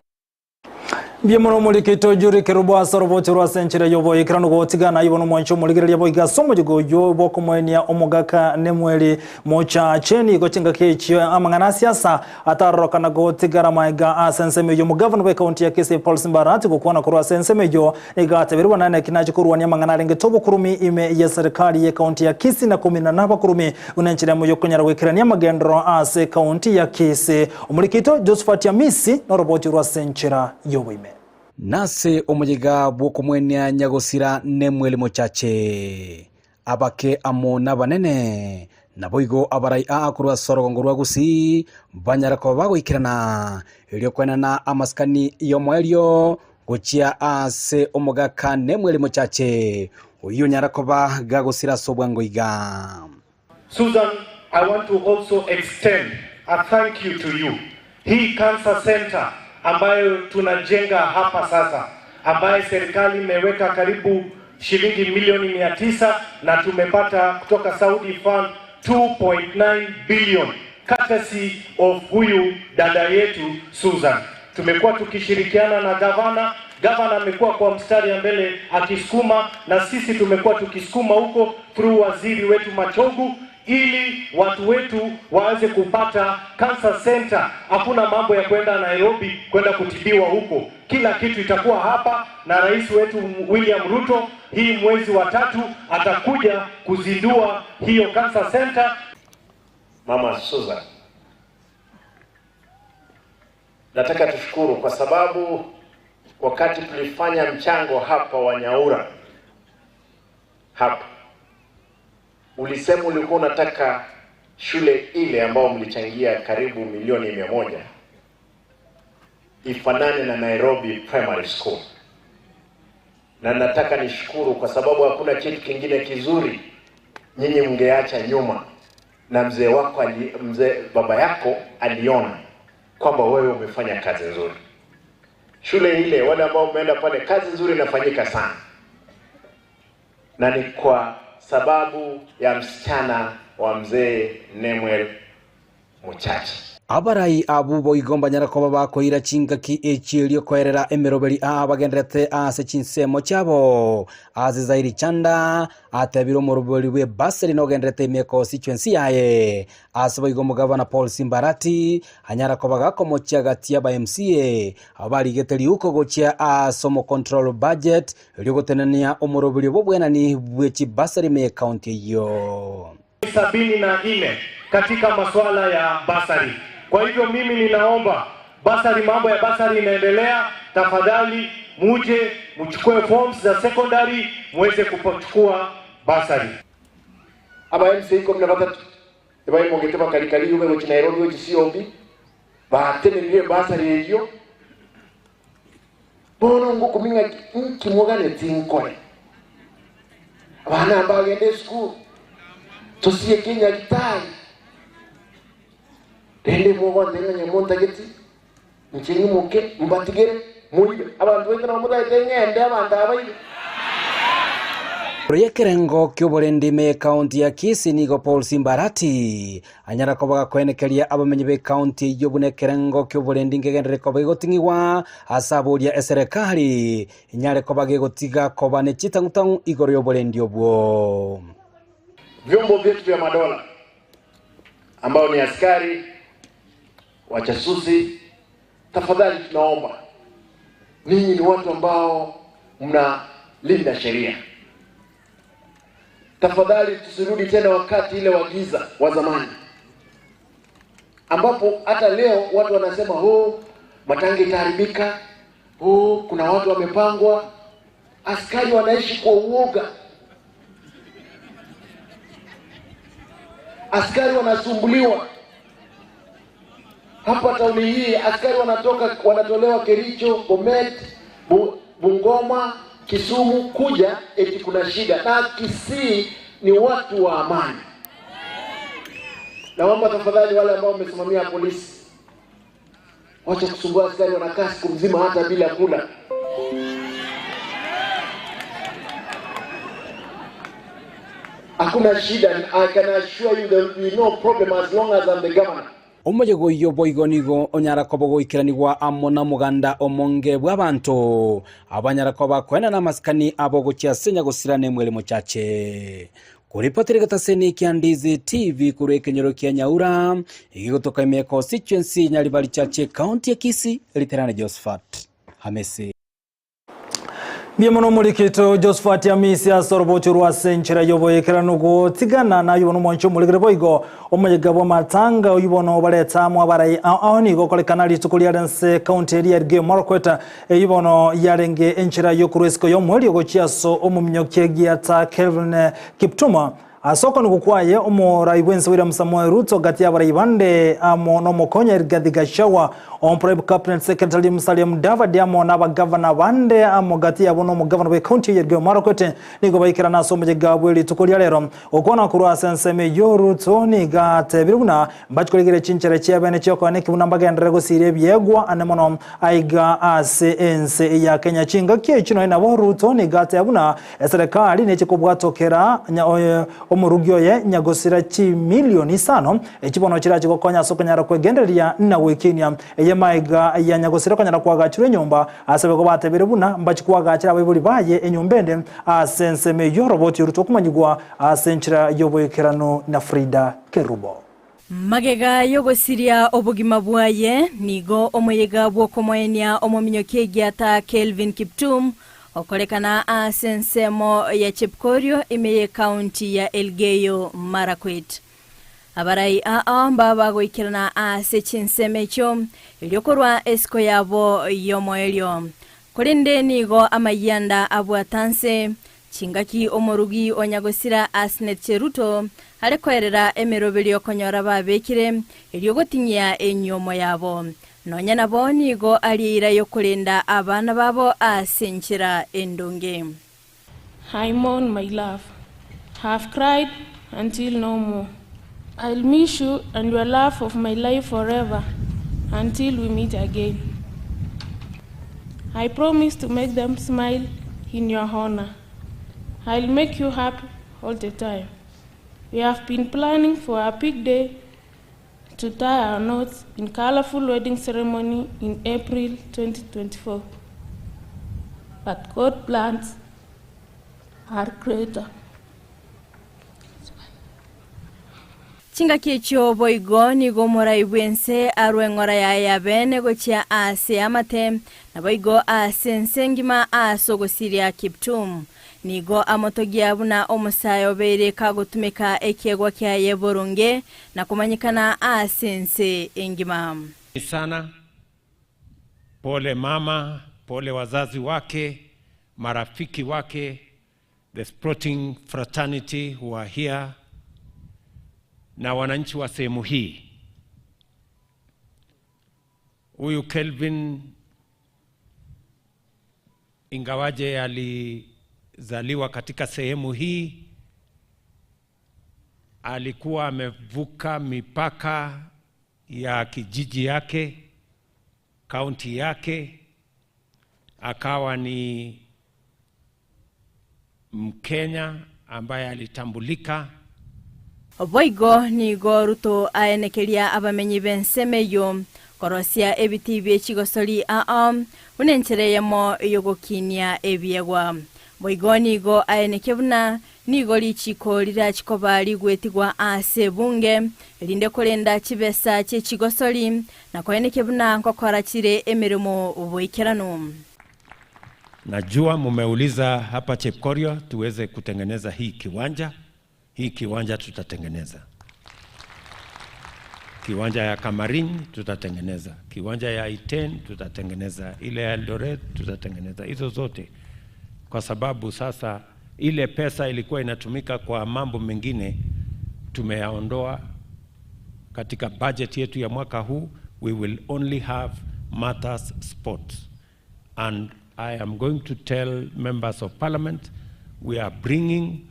Biemono mulikito juri kerubo asorobote rwa senchire yobo ikrano gotigana ibono mwancho muligireria boiga somo jigo yobo komwenia omugaka nemweli mocha cheni gochinga kechi amangana siasa atarokana gotigara maiga asenseme yo mugavana we county ya Kisii Paul Simbarati gukwana kurwa senseme yo igateberwa nane kinachi kurwania mangana renge tobo kurumi ime ya serikali ya county ya Kisii na 17 kurumi unenchira mu yokonyara wekirania magendro ase county ya Kisii umulikito Josephat Yamisi no roboti rwa senchira yobo ime nase omujiga bwokumwenya nyagosira nemweli mochache abake amona banene naboigo abarai akurwa sorogongo rwa Gusii banyarako bagoikirana elio kwenana amaskani yomoelio gochia ase omugaka nemweli mochache uyu nyarako bagagosira sobwango iga. Susan, I want to also extend a thank you to you. Hii Cancer Center ambayo tunajenga hapa sasa, ambaye serikali imeweka karibu shilingi milioni 900 na tumepata kutoka Saudi Fund 2.9 billion courtesy of huyu dada yetu Susan. Tumekuwa tukishirikiana na gavana amekuwa kwa mstari ya mbele akisukuma, na sisi tumekuwa tukisukuma huko through waziri wetu Machogu ili watu wetu waweze kupata cancer center. Hakuna mambo ya kwenda Nairobi kwenda kutibiwa huko, kila kitu itakuwa hapa, na rais wetu William Ruto hii mwezi wa 3 atakuja kuzindua hiyo cancer center. Mama Susan, nataka tushukuru kwa sababu wakati tulifanya mchango hapa wa Nyaura hapa, ulisema ulikuwa unataka shule ile ambao mlichangia karibu milioni 100 ifanane na Nairobi Primary School. Na nataka nishukuru kwa sababu hakuna kitu kingine kizuri nyinyi mngeacha nyuma, na mzee wako baba yako aliona kwamba wewe umefanya kazi nzuri. Shule ile, wale ambao umeenda pale, kazi nzuri inafanyika sana, na ni kwa sababu ya msichana wa mzee Nemwel Muchachi. Abarai abubo igomba nyarako bakoira chingaki echilio koerera emeroberi abagendrete ase chinsemo chabo azizairi chanda atebiro moroberi we baseri no gendrete meko constituency yae asebo igomba gavana Paul Simbarati anyarako bagakomochia gatia ba MCA abari geteri uko gochia asomo control budget lyogotenania omoroberi bobwenani bwechi baseri me county yo 74 katika masuala ya basari. Kwa hivyo mimi ninaomba basari, mambo ya basari inaendelea, tafadhali muje mchukue forms za secondary muweze kuchukua basari. Aba MC iko mnabatatu ebaye mogete bakalikali yube go Nairobi go Siombi batenelire basari hiyo bono ngo kuminga kimogane tinkore abana bagende school tusiye Kenya kitali rende mwogo ndenge nyamonta geti nchingi muke mbatigere muibe abantu wengine bamudaye ngende abantu abaye Yekerengo kyoborendi me county ya Kisii nigo Paul Simbarati anyara kobaga kwenekeria abamenyi be county yobunekerengo kyoborendi ngegendere kobaga gotingiwa asaburia eserekali nyare kobaga gotiga kobane chitangutangu igoro yoborendi obwo. Vyombo vyetu vya madola ambao ni askari wachasusi, tafadhali tunaomba ninyi ni watu ambao mnalinda sheria. Tafadhali tusirudi tena wakati ile wa giza wa zamani, ambapo hata leo watu wanasema matangi itaharibika, kuna watu wamepangwa. Askari wanaishi kwa uoga, askari wanasumbuliwa. Hapa tauni hii askari wanatolewa Kericho, Bomet, Bungoma, Kisumu kuja eti kuna shida. Na Kisii ni watu wa amani. Naomba tafadhali wale ambao wamesimamia polisi, wacha kusumbua askari, wanakaa siku mzima hata bila kula. Hakuna shida. I can assure you there will be no problem as long as I'm the governor. Omojego iyo boigonigo onyara kobogo ikiranigwa amona muganda omonge bw'abantu abanyara koba kwena na maskani abogo chiasenya gusirane mwele mochache kuripotiri gataseni kia Ndizi TV kure kenyoro kia Nyaura igigotoka ime constituency nyaribali chache county ya Kisii literane Josephat Hamesi. Biamono mulikito Josephat Hamisi asorobocho rwasenchera yoboyekera nugo tigana na yubono moncho muligere boigo omuyegabo matanga yubono baletamu abarayi aoni go kolekana litukulia dense county area rge Marakwet yubono yarenge enchera yokuresko yomweli go chiaso omumnyokegiata Kelvin Kiptuma asoko nugukwaye omorai wense William Samoei Ruto gati abarayi bande amono mokonya Rigathi Gachagua Private Cabinet Secretary Musalia Mudavadi amo na bagavana bande amo gati abono mu governor we county yerge Marakwet nigo bayikira naso mujegabwe litukulia lero okona kurwa senseme Ruto ni gate biruna mbachikolegere chinchere cyabene cyoko ne kibuna mbagendere go sire byegwa anemono aiga ACNC ya Kenya chinga kino ina Ruto ni gate abuna serikali ne chikobwatokera omurugyo ye nyagosira chi milioni 5 ekibono kira kikokonya sokonyara kwegenderia na wekinia maiga ya nyagosira kanyara kwagachire nyumba asabe ko batebere buna mbachikwaga abibuli baye enyombende asenseme yoroboti Ruto kumanyigwa asenchira yoboyekerano na Frida Kerubo. Magega yogosiria obugima bwaye nigo omuyega bwokomoenia omominyokegiata Kelvin Kiptum okolekana asensemo ya Chepkorio imeye county ya Elgeyo Marakwet. Abarai aamba bagoikirana asechinsemecho iliokorwa esko yabo yomoelio kolinde nigo amayanda abwatanse chingaki omorugi onyagosira Asnet Cheruto arekoerera emerobelio konyora babekire iliogotinya enyomo yabo nonya nabo nigo aliira yokulinda abana babo asenchira endonge. I mourn my love, have cried until no more. I'll miss you and your love of my life forever until we meet again. I promise to make them smile in your honor. I'll make you happy all the time. We have been planning for a big day to tie our knots in colorful wedding ceremony in April 2024. But God's plans are greater. Chinga kicho boigo nigo morai wense arwengora ya bene gochia ase amate na boigo asensengima asogosiria Kiptum nigo amotogia buna omusayo bere kagotumeka ekegwa kya yeborunge na kumanyikana asense engima sana. Pole mama, pole wazazi wake, marafiki wake, the sporting fraternity who are here, na wananchi wa sehemu hii. Huyu Kelvin ingawaje alizaliwa katika sehemu hii, alikuwa amevuka mipaka ya kijiji yake, kaunti yake, akawa ni Mkenya ambaye alitambulika. Boigo nigo ruto aenekeria abamenyi bensemeyo korosia ebiti by'ekigosori unenchereyemo yogokinia ebyegwa. Boigo nigo aenekebuna nigo lichiko lirachikoba ligwetigwa ase bunge linde kolenda chibesa ky'ekigosori na koenekebuna nkokora kire emirimo oboikerano. Najua mumeuliza hapa Chepkorio tuweze kutengeneza hii kiwanja. Hii kiwanja tutatengeneza. Kiwanja ya Kamarin tutatengeneza. Kiwanja ya Iten tutatengeneza. Ile ya Eldoret tutatengeneza. Hizo zote. Kwa sababu sasa ile pesa ilikuwa inatumika kwa mambo mengine tumeyaondoa katika budget yetu ya mwaka huu. We will only have matters sports. And I am going to tell members of parliament we are bringing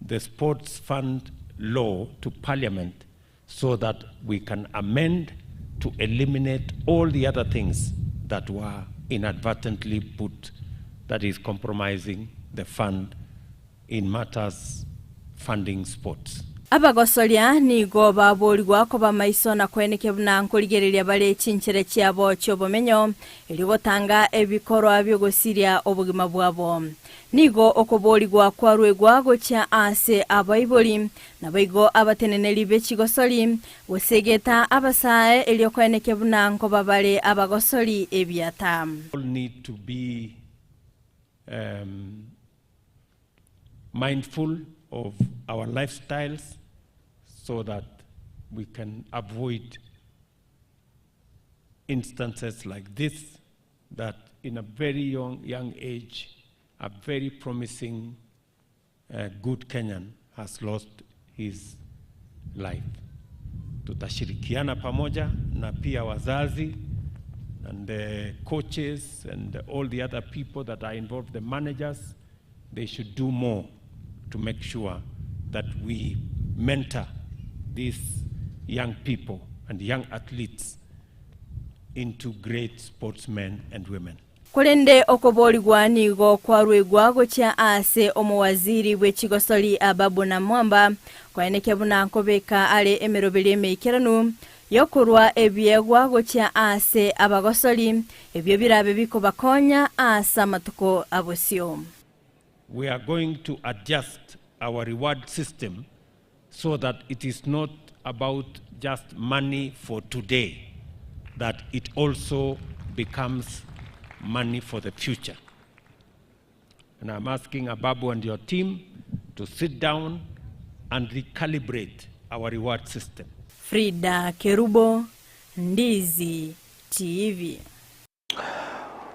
the sports fund law to parliament so that we can amend to eliminate all the other things that were inadvertently put, that is compromising the fund in matters funding sports. Abagosoria nigo baburirwa ko bamaiso na kwenekebuna nkurigereria bare chinchere cyabo cyobomenyo iribotanga ebikorwa byogosiria obugima bwabo. Nigo okoborirwa kwa rwegwa gocha ase abaibori na baigo abateneneri bekigosori wosegeta abasae elio kwenekebuna nko babare abagosori ebyata. All need to be mindful of our lifestyles so that we can avoid instances like this, that in a very young age, a very promising, good Kenyan has lost his life. Tutashirikiana pamoja na pia wazazi and the coaches and all the other people that are involved, the managers, they should do more to make sure that we mentor these young people and young athletes into great sportsmen and women. Kulende okoboligwa nigo kwa rwegwa gocha ase omowaziri w'ekigosori Ababu na Mwamba kwaenekebuna nkobeka ale emerobere mekeranu yokurwa ebyegwa gocha ase abagosori ebyo birabe biko bakonya asa matuko abosio. We are going to adjust our reward system so that it is not about just money for today, that it also becomes money for the future. And I'm asking Ababu and your team to sit down and recalibrate our reward system. Frida Kerubo, Ndizi TV.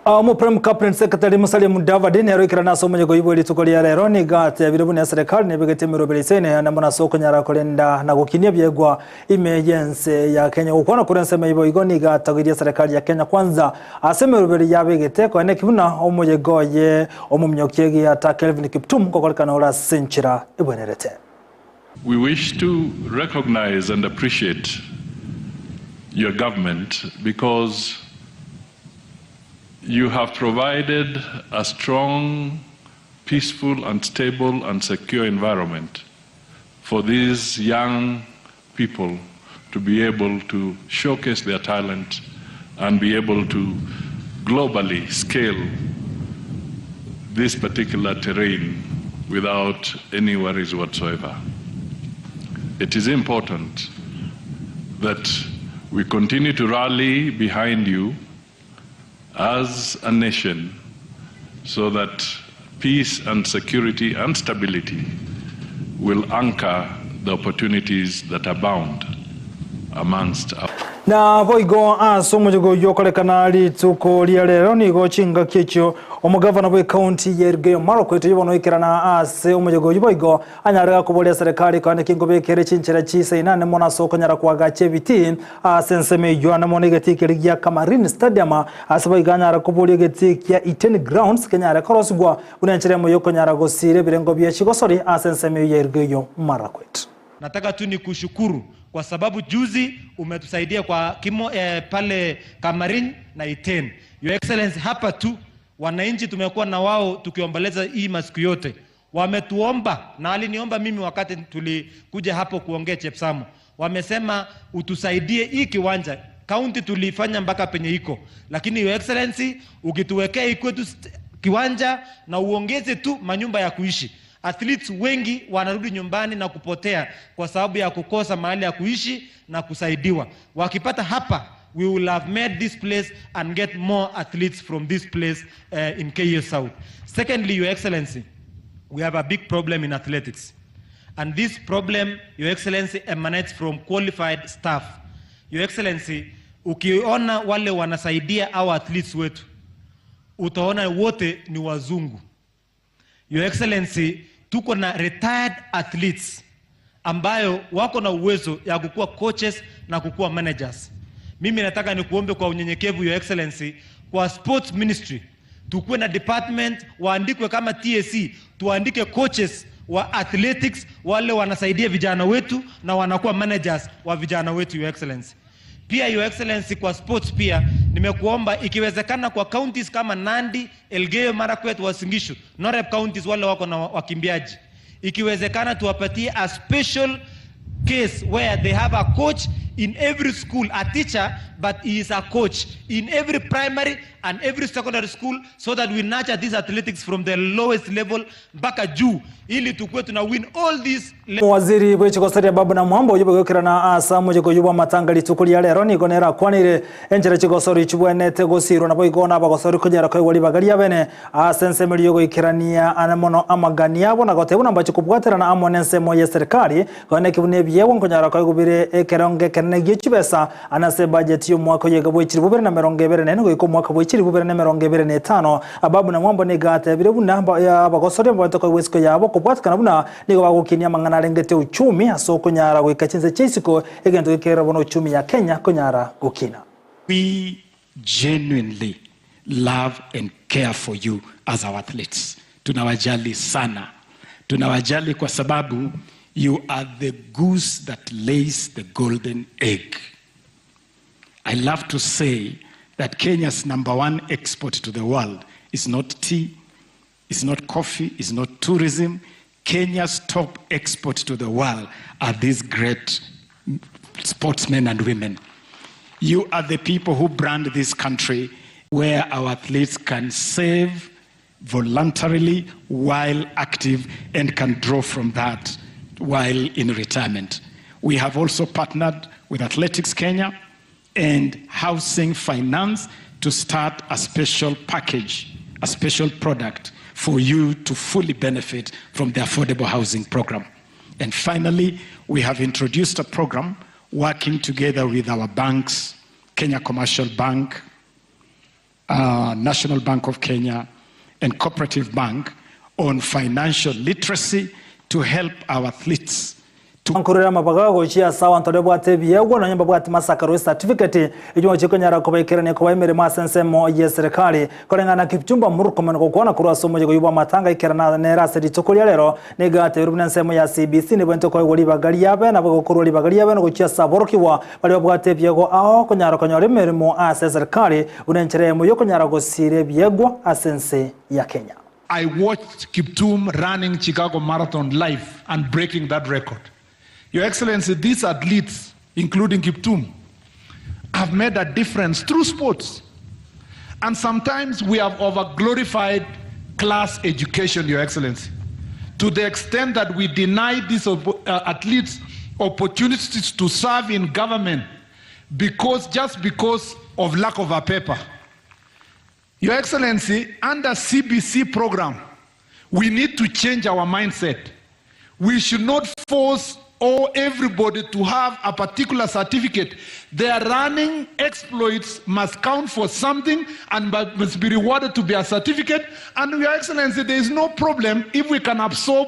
Prime Cabinet Secretary Musalia Mudavadi nero ikirana somo nyego ibo litukolia rero ni gate abiribu ya serikali nebegete mirobere sene na mona soko nyara kolenda na gukinia byegwa emergency ya Kenya ukona kurense meibo igoni gata gwiria serikali ya Kenya kwanza aseme mirobere yabegete ko ene kibuna omuyego ye omumnyokiegi ya ta Kelvin Kiptum kokolekana ora senchira ibwenerete. We wish to recognize and appreciate your government because you have provided a strong, peaceful and stable and secure environment for these young people to be able to showcase their talent and be able to globally scale this particular terrain without any worries whatsoever. It is important that we continue to rally behind you as a nation so that peace and security and stability will anchor the opportunities that abound amongst us. Na boigo asomo jogo yokolekana lituko lya lero nigo chinga kyecho omugavana bwe county ya Elgeyo-Marakwet kwetu yibono ikirana ase omujogo boigo anyarega kubolia serikali kandi kingobekere chinchera chise inane mona soko nyara kwaga chebiti asenseme yoana mona getikirigia Kamarin Stadium asaba iganyara kubolia getikia Iten Grounds kenyara korosgwa unanchere moyoko nyara gosire birengo bya chigosori asenseme ya Elgeyo-Marakwet. Nataka tu ni kushukuru kwa sababu juzi umetusaidia kwa pale Kamarin na Iten. Your Excellency, hapa tu wananchi tumekuwa na wao tukiomboleza hii masiku yote. wametuomba na aliniomba mimi wakati tulikuja hapo kuongea Chepsamo. Wamesema utusaidie hii kiwanja. County tulifanya mpaka penye iko. Lakini Your Excellency ukituwekea iko tu kiwanja na uongeze tu manyumba ya kuishi. Athletes wengi wanarudi nyumbani na kupotea kwa sababu ya kukosa mahali ya kuishi na kusaidiwa. Wakipata hapa, we will have made this place and get more athletes from this place in KU South. Secondly, Your Excellency, we have a big problem in athletics. And this problem, Your Excellency, emanates from qualified staff. Your Excellency, ukiona wale wanasaidia our athletes wetu, utaona wote ni wazungu. Your Excellency, tuko na retired athletes ambayo wako na uwezo ya kukua coaches na kukua managers. Mimi nataka nikuombe kwa unyenyekevu, Your Excellency, kwa sports ministry tukuwe na department waandikwe kama TSC, tuandike coaches wa athletics wale wanasaidia vijana wetu na wanakuwa managers wa vijana wetu, Your Excellency. Pia Your Excellency, kwa sports pia nimekuomba ikiwezekana kwa counties kama Nandi, Elgeyo Marakwet, Uasin Gishu, non-rep counties wale wako na wakimbiaji, ikiwezekana tuwapatie a special case where they have a coach in every school, a teacher, but he is a coach in every primary and every secondary school, so that we nurture these athletics from the lowest level mpaka juu, ili tukue tuna win all these. Waziri w'ekigosari Babu na Mwamba uyu bagokirana asa muje kuyuba matanga litukuli ya lero ni gonera kwanire enjere kigosori chibwenete gosiro nabo igona bagosori kugera ko wali bagari abene asense miliyo goikirania anamono amagani yabo na gotebuna mbacho kubwaterana amonense moye serikali kone kibune byewo ngonyara ko gubire ekeronge kene gicibesa anase budget yo mwako yega bwikiri bubere na meronge bere nene goiko mwako bwikiri bubere na meronge bere ne 5 Babu na Mwamba ni gate bire buna ya bagosori mbato ko wesiko yabo kubwatkana buna nigo bagukinia mangana rengete uchumi aso kunyara gwikachinze chisiko egento gikera bono uchumi ya Kenya kunyara gukina. We genuinely love and care for you as our athletes. Tunawajali sana. Tunawajali kwa sababu you are the goose that lays the golden egg. I love to say that Kenya's #1 export to the world is not tea, is not coffee, is not tourism. Kenya's top export to the world are these great sportsmen and women. You are the people who brand this country, where our athletes can save voluntarily while active and can draw from that while in retirement. We have also partnered with Athletics Kenya and Housing Finance to start a special package, a special product for you to fully benefit from the affordable housing program. And finally, we have introduced a program working together with our banks, Kenya Commercial Bank, National Bank of Kenya, and Cooperative Bank, on financial literacy to help our athletes. Ankurira mabagago chia sawa ntode bwate byego na nyamba bwate masakaro certificate ijwo chikonyara ko bayikirane ko bayimere masensemo ye serikali korengana Kipchumba murukomene ko kwana kura somo je yuba matanga ikirana nera sedi tokolya lero negate urubnensemo ya CBC ne bwente ko wali bagali yabe na bagokuru wali bagali yabe no chia saborokiwa bali bwate byego aho konyara konyore merimo ase serikali unencheremo yo konyara go sire byego asense ya Kenya. I watched Kiptum running Chicago Marathon live and breaking that record. Your Excellency, these athletes, including Kiptum, have made a difference through sports. And sometimes we have over-glorified class education, Your Excellency, to the extent that we deny these athletes opportunities to serve in government just because of lack of a paper. Your Excellency, under CBC program, we need to change our mindset. We should not force everybody to have a particular certificate. Their running exploits must count for something and must be rewarded to be a certificate. And Your Excellency, there is no problem if we can absorb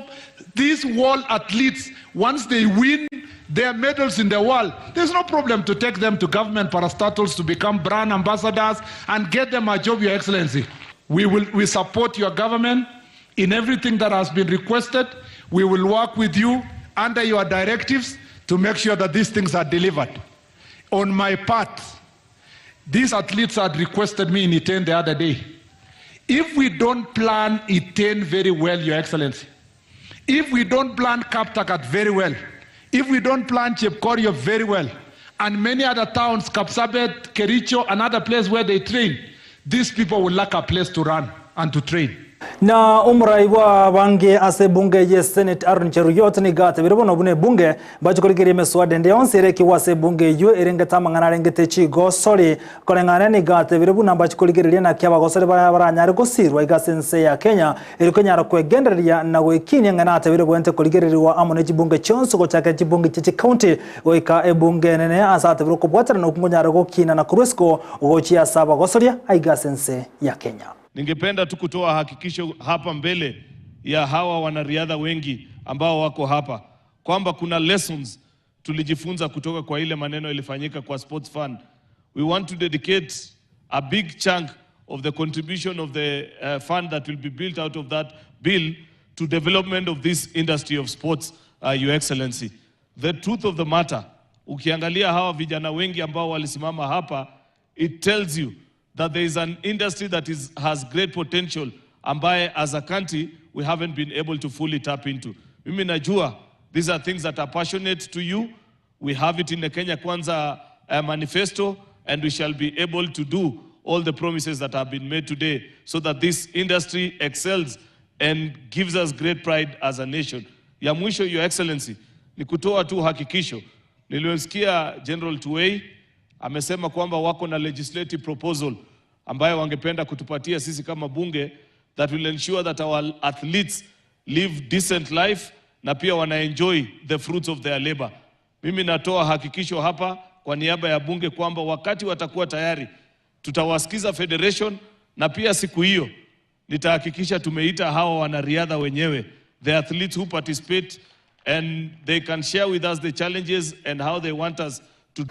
these world athletes once they win their medals in the world. There's no problem to take them to government parastatals to become brand ambassadors and get them a job, Your Excellency. We support your government in everything that has been requested. We will work with you under your directives to make sure that these things are delivered. On my part, these athletes had requested me in Iten the other day. If we don't plan Iten very well, Your Excellency, If we don't plan Kaptagat very well, if we don't plan Chepkorio very well, and many other towns, Kapsabet, Kericho, and other places where they train, these people will lack a place to run and to train. Na umrai wa bange ase bunge ye Senate Arun Cheruyot ni gate birobono bune bunge bacho koligere meswade nde onsere ki wase bunge yu erengeta mangana rengete chigo sori kolengana ni gate birobuna bacho koligere na kyaba gosore baranyare gosirwa igasense ya Kenya erikonyara kwegenderia na wekini ngana ate birobonte koligere wa amone chibunge chonso ko chaka chibunge chichi county oika ebunge nene asate biroko bwatara no kungonyara gokina na kurusko ugochi asaba gosoria aigasense ya Kenya. Ningependa tu kutoa hakikisho hapa mbele ya hawa wanariadha wengi ambao wako hapa kwamba kuna lessons tulijifunza kutoka kwa ile maneno ilifanyika kwa sports fund. We want to dedicate a big chunk of the contribution of the fund that will be built out of that bill to development of this industry of sports, Your Excellency. The truth of the matter, ukiangalia hawa vijana wengi ambao walisimama hapa, it tells you that there is an industry that has great potential ambaye as a country we haven't been able to fully tap into. Mimi najua these are things that are passionate to you. We have it in the Kenya Kwanza manifesto, and we shall be able to do all the promises that have been made today so that this industry excels and gives us great pride as a nation. Ya mwisho, Your Excellency, ni kutoa tu hakikisho. Niliosikia General Tuwei amesema kwamba wako na legislative proposal ambayo wangependa kutupatia sisi kama bunge that will ensure that our athletes live decent life na pia wana enjoy the fruits of their labor. Mimi natoa hakikisho hapa kwa niaba ya bunge kwamba wakati watakuwa tayari tutawasikiza federation, na pia siku hiyo nitahakikisha tumeita hawa wanariadha wenyewe, the athletes who participate, and they can share with us the challenges and how they want us to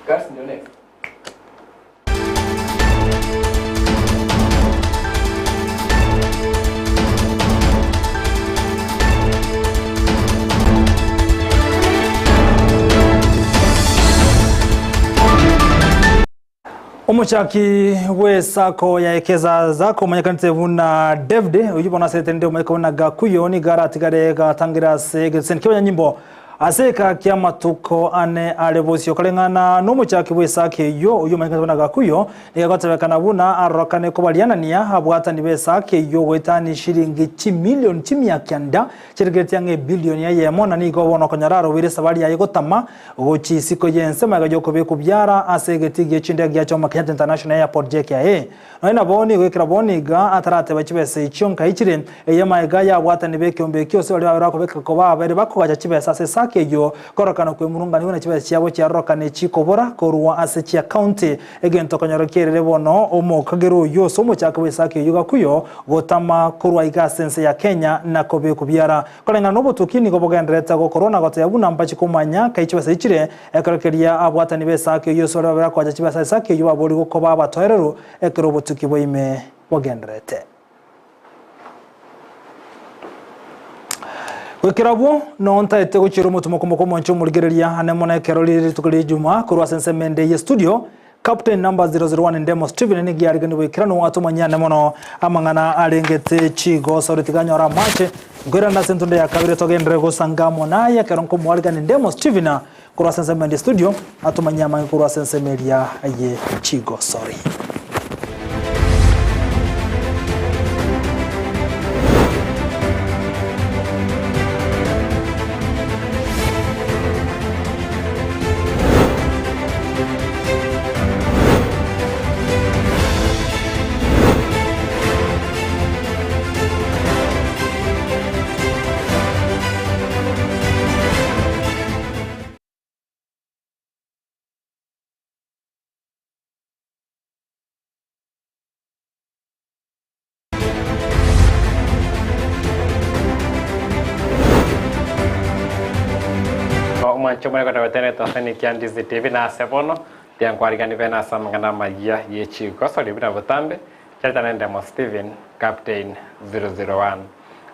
Carson, you're next. Umuchaki we sako ya ekeza zako manyakanite vuna David uyibona setende umekona gakuyo ni garatigare gatangira se gesenkiwa nyimbo aseka kiamatuko ane alebosio kalengana n'umuchaki wesake yo uyu manyakanite gakuyo nigagatebekana buna arokane ko balianania habwatani besake yo wetani shilingi 10 million timya kyanda chirigetiange billion ya yemona nigo bono konyararo wire sabali ya gotama ugochi siko yense magajo ko bekubyara asegeti gechinde gyacho Makenya International Airport JKA noina boni wekira boni ga atarate bachibese chonka ichire eyamaga ya bwatani bekyombe kyose bali barako bekako babere bakogaja chibesa sesa keyo korokana kwe murunga niwe chibese cyabo cyarokane chikobora korwa asechia county egento konyorokere bono omo kagero yose omo cyakwe sake yuga kuyo gotama korwa igasense ya Kenya na kobe kubyara kolenga no botukini go bogendreta go corona goto yabuna mbachi komanya kaichibese ichire ekorokeria abwatani besake yose bali barako aja chibese sake yuba boli go koba batoerero ekero botuki boime bogendrete Wekirabo no ntaete guchiro mutumo komoko ncho murigereria anemona keroli tukuli juma kurwa sense mende ye studio captain number 001 Ndemo Steven ni gyarigani wekirano atumanya nemono amangana alengete chigo soritiganyo ra mache ngwera na sentunde ya kabire togendere go sangamo na ya keronko mwarigani Ndemo Steven kurwa sense mende studio atumanya mangi kurwa sense media ye chigo sorry Chomwe kwa tawetene tafani kia Ndizi TV na sepono pia nkwarigani vena samangana magia yechi kwa soli bina vutambe chalita nende mo Steven Captain 001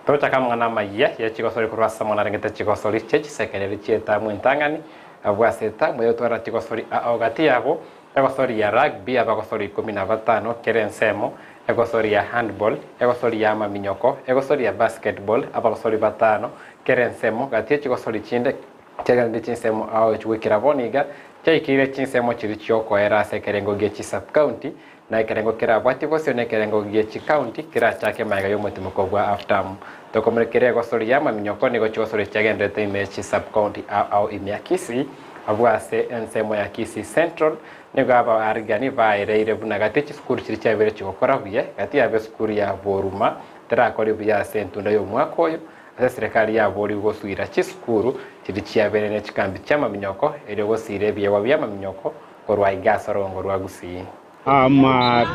tocha kama ngana magia yechi kwa soli kurwa samana rengete chiko soli chechi sekeneri chieta muintangani abwa seta mwe utwara chiko soli aogati yako kwa soli ya rugby aba kwa soli 15 kerensemo egosori ya handball, egosori ya maminyoko, egosori ya basketball, abagosori batano, kerensemo, gatie chigosori chinde, chegande chinsemo ao chwikira boniga, chaikire chinsemo chirichioko era sekerengo gechi sub county, na ikerengo kira bwati gosio ne kerengo gechi county kira chake maiga yomotimo kogwa aftam. Tokomrekere egosori ya maminyoko nigo chigosori chegende temechi sub county ao imya Kisii, abwase ensemo ya Kisii Central, nigo aba arigani vaire buna gatechi skuru chiricha bere chigokora buye, gati abe skuru ya Boruma, terakori buya sentunda yo mwaka oyo, ase serikali ya bori goswira chiskuru chiricha bere ne chikambi cha maminyoko, ere gosire biye wabya maminyoko korwa igasoro ngorwa Gusii.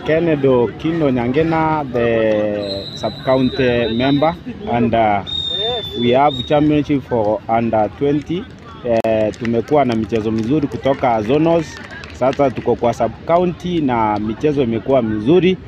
Kennedy Kino Nyangena, the sub-county member, and we have championship for under 20. Tumekuwa na michezo mizuri kutoka zonos, sasa tuko kwa sub-county na michezo imekuwa mizuri.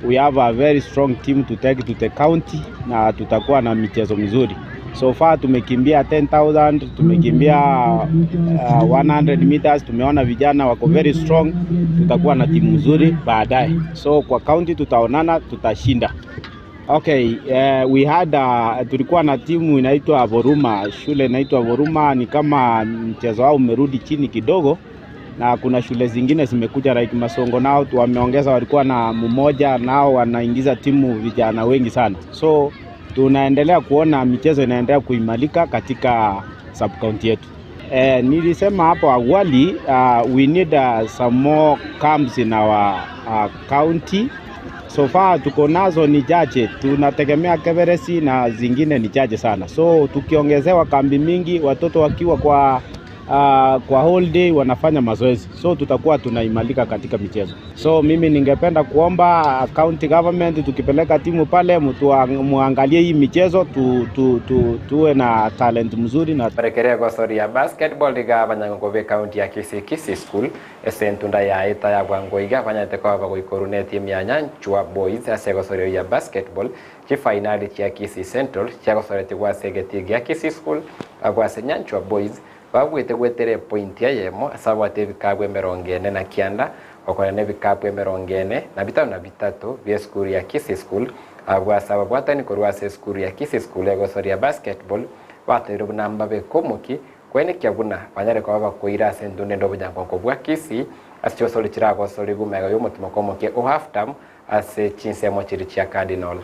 We have a very strong team to take to the county na tutakuwa na michezo mizuri. So far tumekimbia 10,000, tumekimbia 100 meters, tumeona vijana wako very strong, tutakuwa na timu nzuri baadaye. So kwa county tutaonana, tutashinda. Okay, we had tulikuwa na timu inaitwa Boruma, shule inaitwa Boruma, ni kama mchezo wao umerudi chini kidogo, na kuna shule zingine zimekuja like Masongo nao wameongeza, walikuwa na mmoja nao wanaingiza timu vijana wengi sana. So tunaendelea kuona michezo inaendelea kuimarika katika sub county yetu. Nilisema hapo awali, we need some more camps in our county. So far tuko nazo ni chache, tunategemea Keberesi na zingine ni chache sana. So tukiongezewa kambi mingi, watoto wakiwa kwa whole day wanafanya mazoezi, so tutakuwa tunaimalika katika michezo. So mimi ningependa kuomba county government, tukipeleka timu pale muangalie hii michezo, tuwe na talent mzuri. Na Parekerea gosori ya basketball liga banyangobe county ya Kisii school esentunda ya eta ya bwangoiga banyate kwa bagoikorune timu ya Nyanchwa boys ase gosori ya basketball ki finali ya Kisii Central ya gosori tigwa segeti ya Kisii school agwase Nyanchwa boys bagwete gwetere point ya yemo asabwate bikabwe 40 na kianda okone bikabwe 40 na bitano na bitatu bya school ya Kisii school agwasa bwatani korwase school ya Kisii school ego sorry ya basketball batero namba be komuki kwene kyabuna banyare kwa bakoira sendune ndo bujyango ko bwa Kisii asicyo soli kirago soli gumega yo mutimo komuke o half time ase chinsemo chiri cha cardinal.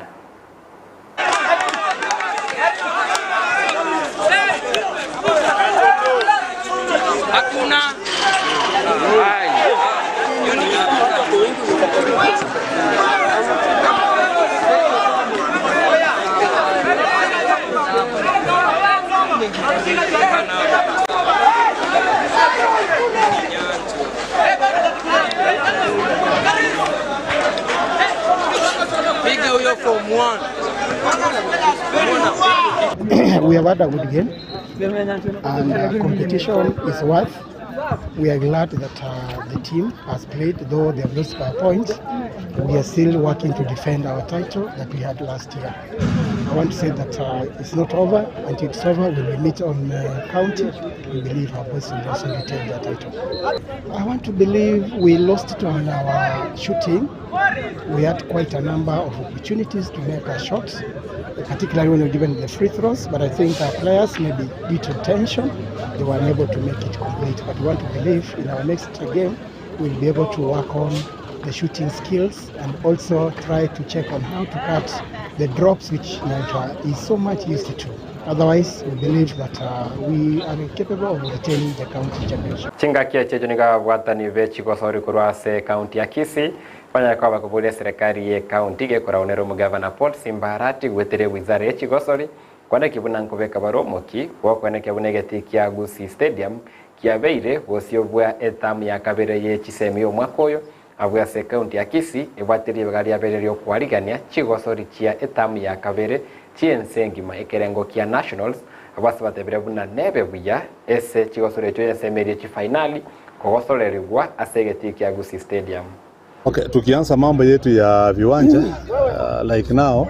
We have had a good game, and competition is worth. We are glad that the team has played, though they have lost by points. We are still working to defend our title that we had last year. I want to say that it's not over. Until it's over, when we meet on county, we believe our boys will also retain their title. I want to believe we lost it on our shooting. We had quite a number of opportunities to make our shots, particularly when we were given the free throws, but I think our players, maybe due to tension, they were unable to make it complete. But we want to believe in our next game, we'll be able to work on the shooting skills and also try to check on how to cut the drops which Nyanchwa is so much used to. Otherwise, we believe that we are capable of retaining the county championship. Chinga kia chejo niga watani vechi kwa sori kurwase county ya Kisii. Panya kwa bakubulia serikali ye county ge kura onero mugavana Paul Simbarati gwetere wizara yechi gosori. Kwane kibuna nkubeka baromoki, wakwane kibuna geti kia Gusii Stadium, kia beire, wosiobua etamu ya kabere yechi semiyo mwakoyo, abuya se county ya Kisii, iwatiri bagari ya bere yo kuarigania, chigosori chia etamu ya kabere, chiensengima ekerengo kia nationals, abwasi batebere buna nebe buya, ese chigosori choye semeri chi finali, kogosori rigwa, asegeti kia Gusii Stadium. Okay, tukianza mambo yetu ya viwanja like now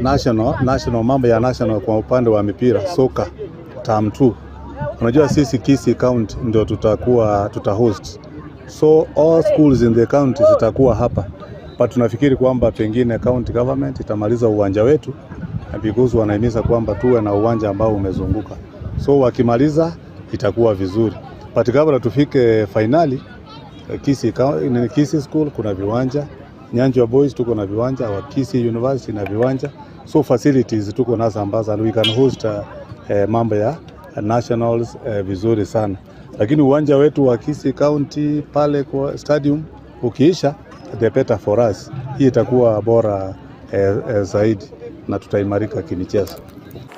national mambo ya national kwa upande wa mipira soka term 2. Unajua sisi Kisii County ndio tutahost. So all schools in the county zitakuwa hapa. but tunafikiri kwamba pengine county government itamaliza uwanja wetu because wanahimiza kwamba tuwe na uwanja ambao umezunguka. So wakimaliza itakuwa vizuri. But kabla tufike finali, Kisii School kuna viwanja, Nyanjwa Boys tuko na viwanja, wa Kisii University na viwanja. So facilities tuko nazo ambazo and we can host mambo ya nationals vizuri sana. Lakini uwanja wetu wa Kisii County pale kwa stadium ukiisha, the better for us. Hii itakuwa bora zaidi na tutaimarika kimichezo.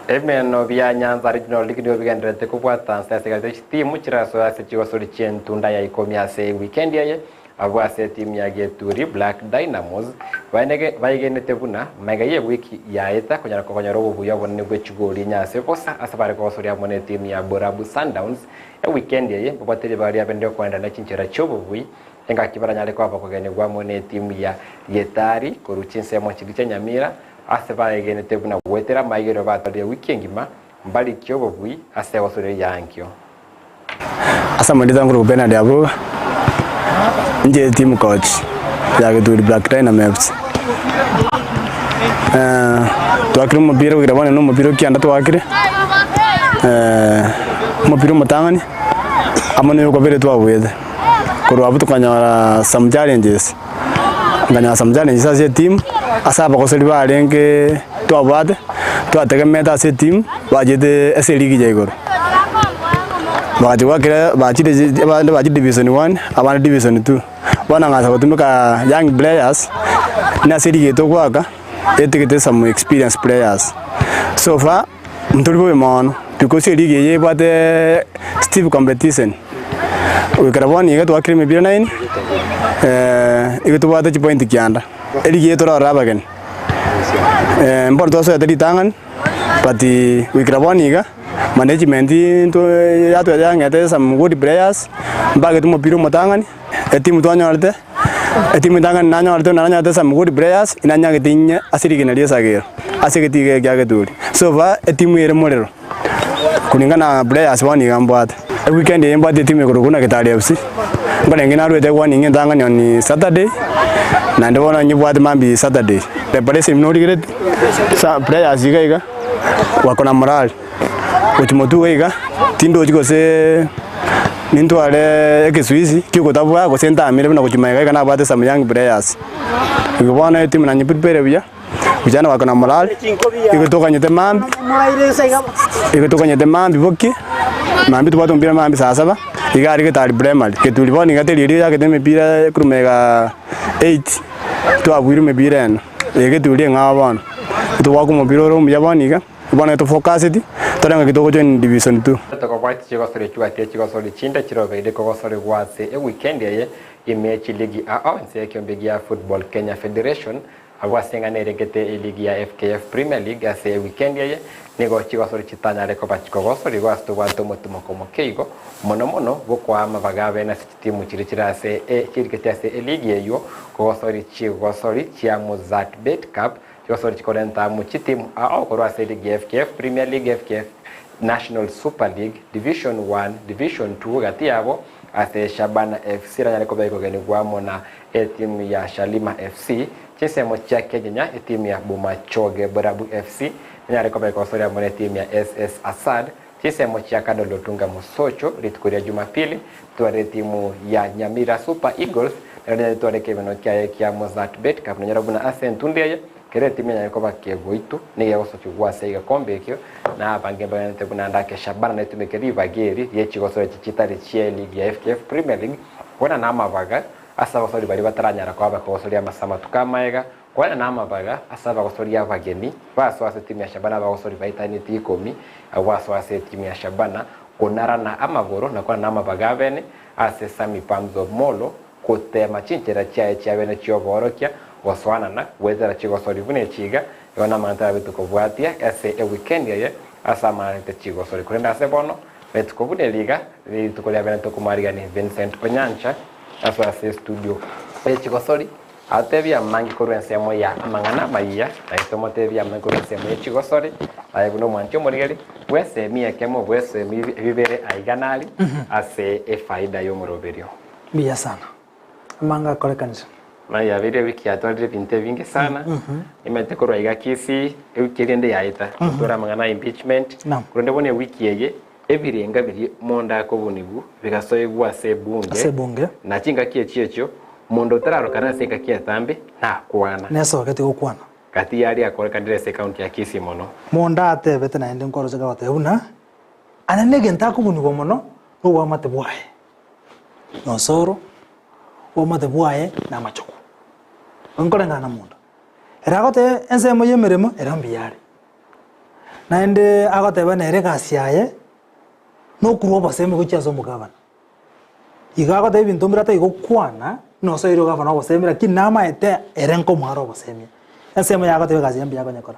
Emeno vya Nyanza Regional League ndio bigendrete kubwata nsasigaje timu kiraso asichiwa sori tunda ya ikomya se weekend yaye abwase timu ya Geturi Black Dynamos bayigenete buna magaye wiki yaeta kunyara kokonyaro bubuya bonne gwechigori nyase posa asabare ko sori amone timu ya Borabu Sundowns weekend yaye babateri bari abende kwenda na kinchera chobubui enga kibaranyale kwa bakogene gwa mone timu ya Getari koruchinse mo chigiche Nyamira aseba egenete buna gwetera mayiro batali wikengima mbali kyobobui ase wasore yankyo asa madiza nguru Bernard abo nje team coach ya Geturi Black Dynamos twakire mupira wikirabone no mupira kyanda twakire mupira mutangani amone yuko bere twabwede kurwa butukanyara some challenges nganya some challenges as team asaba koseli barenge twabade twategemeta as team bajede ese league jegoro bajwa kire bajide division 1 abana division 2 bana ngasa kutumika young players na serie to kwaka etikete some experienced players so far mtulibo mono because league ye bade stiff competition wikaraboni yetu akire mebira 9 iko tubata point kyanda league yetu rabagen mbor to so yatari tangan pati wikaraboni ga management into yato yangete some good players mbage tumo piro motangani etimu twanyorte etimu tangan nanyorte nanyorte some good players inanyage tinya asirige na liesagero asegetige gyageturi so va etimu ere morero kuningana players wani gambwata weekend yembate timu kurukuna Kitale FC ngone ngina rwete wani ngentangani on Saturday na ndibona nyibwate mambi Saturday preparation mnori great sa players igaiga wakona moral utimotu wega tindo jikose nintwale ekisuizi kiko tabwa ko senta amire bina kuchimaika kana bate some young players ngibona timu na nyipipere bya vijana wako na moral ikotoka nyete mambi boki mambi tubato mpira mambi sasa igari Kitale primary ketuliboni ngateli ya keteme pira kurumega 8 twabwiru mebira eno egetulie ngabana tuwako mobiro ro muyabaniga bana to focus it taranga kitoko join division 2 to ko kwati chiko sore chuate chiko sore chinda chirobe ko sore gwase weekend ye imechi ligi a nse kyombe ya Football Kenya Federation abwasenga neregete ligi ya FKF Premier League ase weekend ye nigo chiko sore chitanya reko bachiko sore gwasto gwato motumo komo keigo mono gukwa amabagabe na timu chirikirase chirikete ase ligi yeyo ko sore chiko sore chia Mozart Bet Cup Yosori chikorenta muchitimu aokorwa ligi FKF Premier League FKF National Super League Division 1 Division 2 gati yabo ase Shabana FC ranyale kobaiko geni gwamo na timu ya Shalima FC chisemo cha Kenya timu ya Bomachoge Borabu FC ranyale kobaiko sori amone timu ya SS Asad chisemo cha Kadolo Tunga Musocho litukuria Jumapili tuare timu ya Nyamira Super Eagles ranyale tuare keveno kia Mozart Bet Cup ranyale buna asentundeye kere timu ya ko bakego itu ne yago sochugwa seiga kombe kyo na bangemba nte kunanda ke Shabana na tumekeri bageri yechi go so chitari chie league ya FKF Premier League kona na mabaga asa basori bari bataranyara kwa bakosori amasama tukamaega kona na mabaga asa bakosori abageni baso ase timu ya Shabana bakosori baitani tikomi awaso ase timu ya Shabana konara na amagoro na kona na mabaga bene ase Sami Pamzo Molo kote machinchera chia bene chioborokia waswana na wezera chigo sori bune chiga yona manta bituko bwatia ase weekend ye asa manta chigo sori kurenda ase bono betuko bune liga bituko ya bene to kumariga ni Vincent Onyancha aso ase studio chigo sori atebia mangi kurense moya mangana maiya na itomo tebia mangi kurense moya chigo sori ayo no mwancho morigeri wese mie kemo wese mi vivere aiganali ase faida yo moroberio biya sana manga korekanisa na ya vile wiki atwalire vinte vingi sana imete korwa iga Kisii wiki ende yaita tora mangana impeachment kunde bone wiki yeye ebirenga biri monda ko bunibu bigasoyegwa se bunge na chinga kiechio mondo tararukana se kakia tambe na kwana neso kati okwana kati yari akore kandire se county ya Kisii mono monda atebete na ende nkoro zega watebuna ananege ntako bunibo mono ruwa mate bwaye nosoro wa mate bwaye na machuku onkolenga na munda eragote ensemo yemeremo erambiyari na ende agoteba nere gasiaye no kuruwa baseme gochiaso mugabana igagote ibintu mbirata igokwana no so iro gabana obasemera kinama ete erenko mwaro obasemia ensemo yagote gasi yako nyakora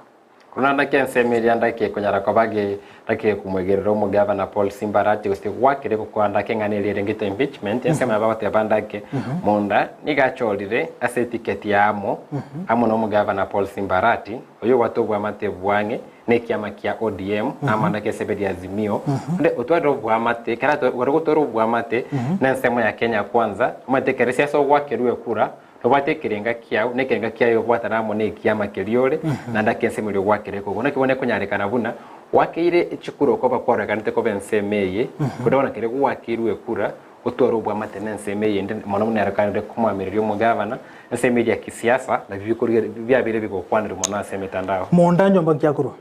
kuna ndake ensemo ndake kunyara kobage ndake kumwegerero mugabana Paul Simbarati gusti gwakire ko ndake nganeli rengita impeachment ensemo yabagote bandake monda nigacholire ase ticket yamo amo no mugabana Paul Simbarati oyo watobwa mate bwange nekiama kia ODM amanda kesebedi azimio nde utwaro bwamate karato warugotoro bwamate na nsemo ya Kenya kwanza matekerisia so wakeruwe kura tobate kirenga kiao nekirenga kiao bwata namo nekiama keriore na ndake nsemo lyo wakereko gona kibone kunyarekana buna wakeire chikuro ko bakora kanite ko bensemeye kudona kirego wakiruwe kura utwaro bwamate na nsemeye nde mono munyarekana kumwamirio mugavana nseme ya kisiasa na bibikuri byabire bigokwanira mono aseme tandao monda nyomba kyakuru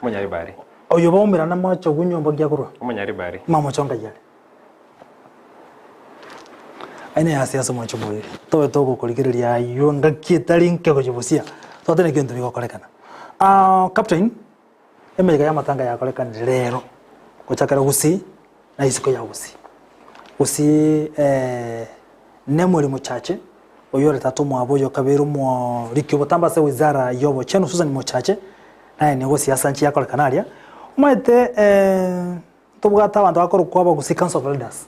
Munyari bari. Oyo baumira na macho gunyomba gyakuru. Munyari bari. Mama chonga yale. Aine ya siasa mwacho mwiri. Towe toko kulikiria yo ngakitali nke kujibusia. Totene kintu bikokolekana. Captain emega ya matanga ya kolekana lero. Kuchakara Gusii na isiko ya Gusii. Gusii nemuri muchache oyo retatu mwaboyo kabiru mwa rikibotamba se wizara yobo chenu Susan muchache naye nigo siasa nchi yako kanaria umete tubugata abantu bakoro kwaba Gusii Council of Elders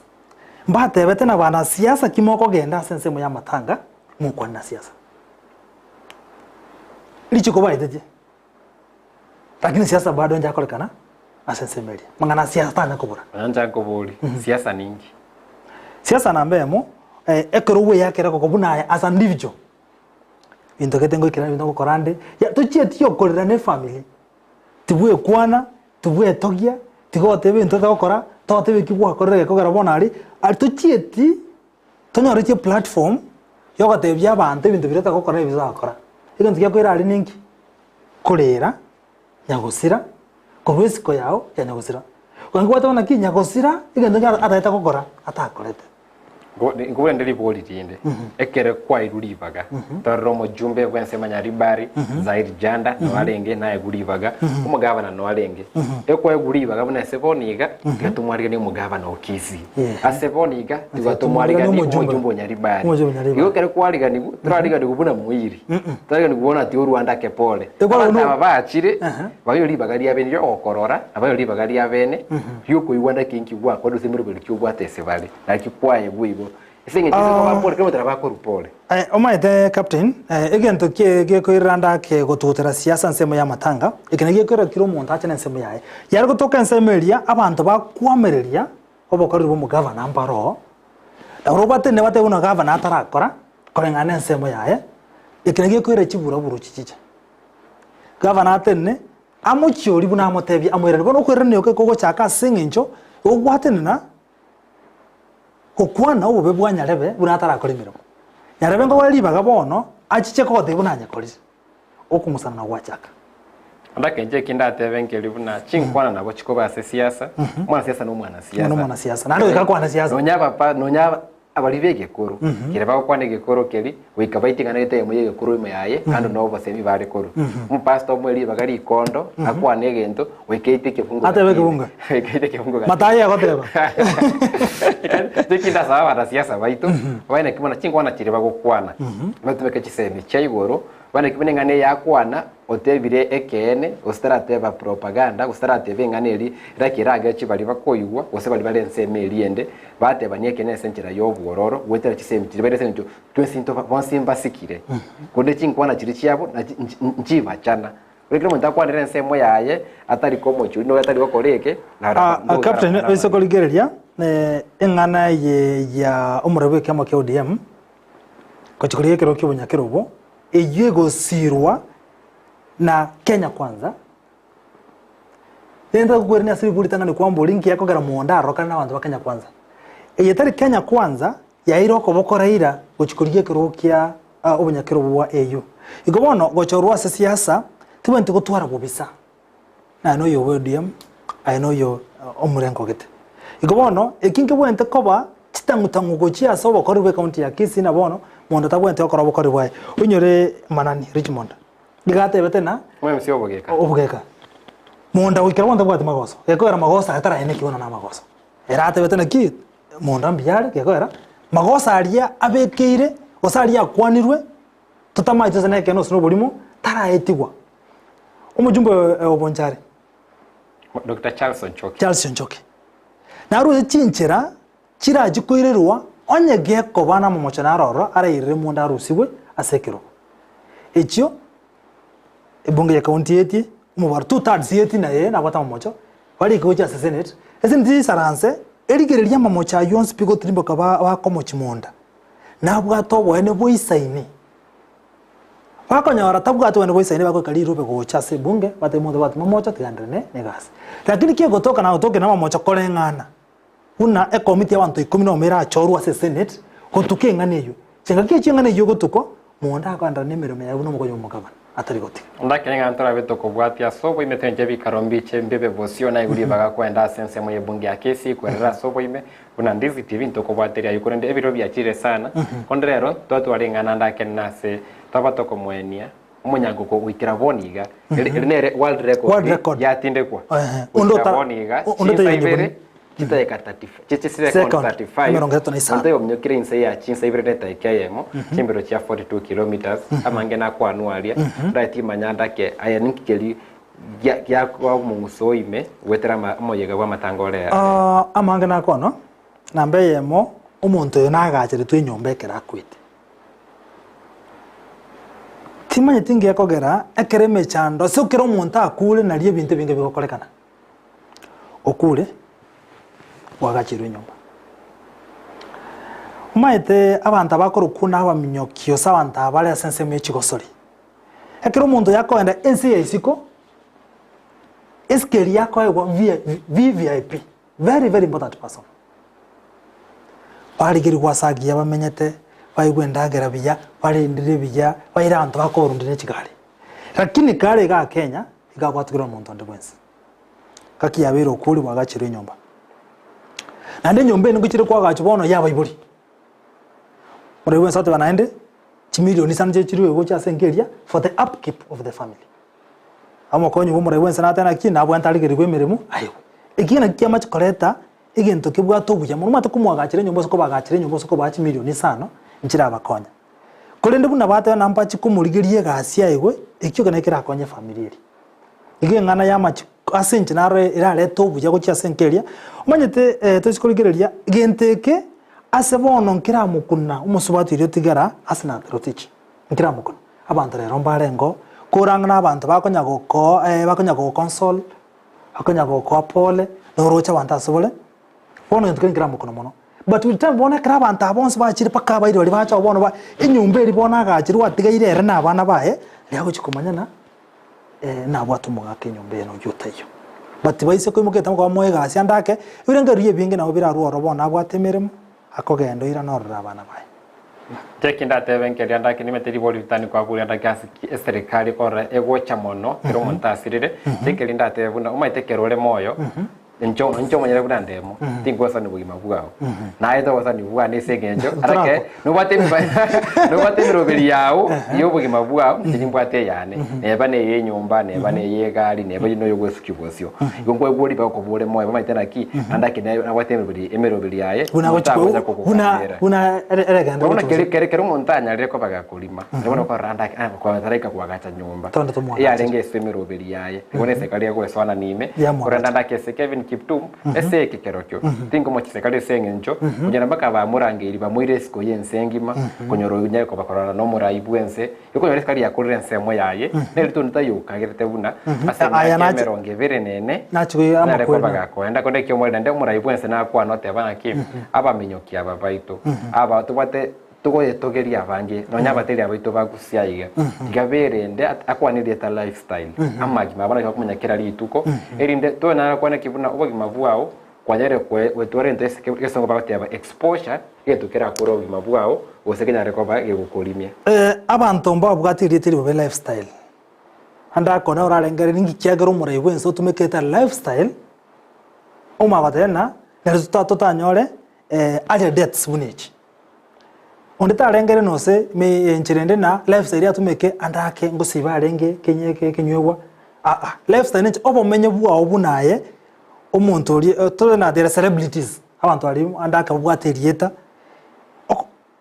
mbate bete na bana siasa kimoko genda sense mu ya matanga mu kwa na siasa lichiko baiteje lakini siasa bado nja kolekana asense meli mangana siasa na kubura anja kubuli siasa ningi siasa na mbemo ekero yake rako kubuna as an individual bintu ketengo ikira bintu korande ya tuchie tio korera ne family tibwe kwana tibwe togia tigote bintu gukora tote bikigwa korera ko garabona ari tuchie ti tonyorete platform yogote bya bantu bintu bireta gukora bizakora ikintu cyakora ari ninki korera nyagusira kubisiko yao ya nyagusira kwangwa tabona ki nyagusira ikintu ataita gukora atakorete ngwe ndeli boli tinde ekere kwa iruribaga taro mo jumbe kwense manyari bari zairi janda no alenge na eguribaga umugabana no alenge ekwa eguribaga buna seboniga gatumwariga ni umugabana okisi aseboniga tigatumwariga ni mujumbe nyari bari yo kere kwariga ni turariga ni kubuna muiri turariga ni kubona ti Rwanda ke pole aba baachire bayo libaga lia bene yo okorora abayo libaga lia bene yuko iwanda kinki gwa kwa dusimuru beli kyugwa tesebali na kikwaye bwibo isinge tise kwa pole kemo trabako rupole omaite captain egento ke ko iranda ke gotutera siasa nsemo ya matanga ikenege ko kiro muntu acha nsemo yae yari gutoka nsemo elia abantu bakwamereria obokori bo mugavana ambaro robate ne bate una gavana atarakora korengana nsemo yae ikenege ko ire chibura buru chichicha gavana atenne amuchiori buna amotebi amwere bono ko rene oke kogo chaka singincho ogwatene na kokwana obo bebwa nyarebe buna atarakora imirimo nyarebe ngo walibaga bono achiche ko de buna nyakori okumusana na gwachaka ndakenje kinda tebenkeli buna chinkwana nabo chiko base siasa mwana siasa no mwana siasa no mwana siasa nando ikakwana siasa nonyaba pa nonyaba abalivege kuru kireba kwane gekoro keli wikabaiti kana ite moye gekoro imayaye kandi no basemi bari kuru mu pastor mweli bagari kondo akwane gento wikeite kifungo atebe kibunga wikeite kifungo mataye agoteba tekinda sawa na siasa baitu waina kimona chingwana kireba gukwana batubeke chisemi chaigoro wana kibene ngane yakwana otebire ekene ostarateba propaganda ostaratebe nganeli rakiraga chibali bakoyugwa ose bali balense meliende bateba niekene senchira yobwororo wetera chisemi chibere sencho twensinto bonsimba sikire kode chinkwana chiri chiabo na nchiba chana wekire monta kwanire nsemo yaye atari komo churi no atari okoreke na captain isokoligereria engana ye ya omurebe kama ke ODM gochikoria kero kyo bunyakerobo eyue gosirwa na Kenya Kwanza nenda kugwerina asiri bulitanga ni kwamba linki yako gara muonda roka na bantu ba Kenya Kwanza eyetari Kenya Kwanza yairo kobokora ira gochikoria kero kya obunyakerobo wa EU igobono gochorwa siasa tibente gutwara bubisa na no yo ODM I know yo omurengo gete igobono ekinke bwente koba chitangutangu gochia so bokori we county ya Kisii na bono mondo tabwente okora bokori bwaye unyore manani Richmond digate betena mwe msio obugeka monda wikira wanda bwate magoso yekoera magosa atara ene kibona na magoso erate betena ki monda mbiare yekoera magosa aria abekeire osaria kwanirwe tutamaite zane keno sino bulimo tara etigwa umujumbe obonjare Dr. Charles Nchoke na ruze chinchera kiraji koirerwa onye geko bana mu mochana roro araire mu ndaru siwe asekero ekyo ebunge ya county yeti mu bar 2/3 yeti na ye na bata mu mocho bali ko cha senate esinti saranse erigereria mu mocha yons pigo trimbo kaba wa komo chimonda na bwato bwene boisaini bakonyora tabwato bwene boisaini bako kali rube ko cha se bunge bate mu bata mu mocha tigandrene negas lakini kiyo gotoka na utoke na mocha kolengana una e committee y'abantu 10 no mera chorwa se senate gotuke ngane yo chenga chengane yo gotuko monda akanda nemero me yabuno mukoyo mukabana atari gotika ndakenga ntora betoko bwatia sobo imetenje bikarombiche mbebe bosio na iguri baga kwenda sense mu yebungi ya Kisii kwerera sobo ime una Ndizi TV ntoko bwateria yukurende ebiro byakire sana kondrero twatwarengana ndakenase tabatoko mwenia umunyango ko wikira boniga erinere world record yatinde kwa undo boniga undo kita ya 35 ndio mnyokire inse ya chinsa ibreta ikayemo chimbiro cha 42 kilometers amange na kwa anualia right manyanda ke aya ninkeli ya kwa munguso ime wetera moyega kwa matangole amange na kono nambe yemo umuntu yo nagachere twe nyombe kera kwite timanye tinge yakogera ekereme chando so kero umuntu akule na lie binte binge bikokolekana okule wagachirwe nyumba umaite abantu abakorukuna abaminyokio sabantu abale asense mu chigosori ekero umuntu yakoenda ensi ya isiko eskeri yako VIP very very important person barigiri kwasagia bamenyete bayigwendagera biya barindire biya bayira abantu bakorundire kigari lakini kare ga Kenya igagwatukira umuntu ande bwensi kakiyabero okuli wagachirwe nyumba nande nyombe ngukire kwa gachibono yaba iburi muri wensa to banaende chimilioni sanje chiriwe go cha sengeria for the upkeep of the family amo konyu bo muri wensa natana kina abo antarigeri gwemeremu ayo ikina kiama chikoreta igento kibwa to buya muri mata kumwagachire nyombo soko bagachire nyombo soko ba chimilioni sano nchira abakonya kulende buna bata namba chikumurigirie gasia igwe ikyo kana kira akonye family iri ige ngana ya machi asenje nare irare to buya go cha sengeria umanyete tuzikurigereria genteke asebono nkira mukuna umusubatu iri tigara asina rotichi nkira mukuna abantu rero mbarengo kuranga nabantu bakonyago ko console akonyago ko pole norocha abantu asobole bono nkira mukuna mono but we time bona kra abantu abonse bakiri paka bayiri bali bacha bono ba inyumba iri bona gakiri watigaire ere na abana bae lyago chikomanyana nabo atumuga kenyumba eno yutayo bati baise ko imuketa ko moyega asiandake urenge riye binge na obira ruoro bona abwatemeremo akogendo ira norra abana bae tekinda tebenkeria ndake nimeteri bolitani kwa buri ndake serikali kora egocha mono kero montasirire tekelinda tebuna umaitekero moyo encho manyere kudandemo tingwasa ni bugima bwao na eto wasa ni bwa ni segenjo arake no bate miroberi yao yo bugima bwao timbwate yane neba ne yenyumba neba ne yegari neba no yo gwesukibosyo ngwe gwori ba ko bure moyo maitena ki andake na wate miroberi yaye una eleganda una kere montanya reko baga kulima ndabona ko randake kwa tareka kwa gacha nyumba ya renge semiroberi yaye ngone sekali ko eswana nime koranda ndake Kevin Kiptum ese kikerokyo tingo mo kisekali sengenjo kunyana baka ba murangeri ba moire siko yensengima kunyoro nyaye ko bakorana no murayibwense yuko yore sekali yakurire nsemo yaye nelito ntayuka gerete buna asa meronge vere nene nachuye amakwe baga ko enda konde kyo mwenda nde murayibwense na kwa note bana ki aba minyoki aba baito aba tubate tugoyetogeria abange nonya bateri abaito bagusiaiga gaberende akwanirie ta lifestyle amagima abana bakumenya kera rituko erinde to na kwana kibuna ubagima bwao kwanyere wetwarente kesongo bagateba exposure getukera kuro ubagima bwao osekenya rekoba gegukurimia abantu mba bwatirie tiri be lifestyle anda kona orarengere ningi kiagero murai wenso tumeketa lifestyle umabatena neruta totanyore aje deaths bunich onde tarengere nose me enchirende na lifestyle atumeke andake ngusiba arenge kenyeke kenywewa lifestyle nche obomenye bwa obunaye omuntu ori tole na there celebrities abantu ari andaka bwaterieta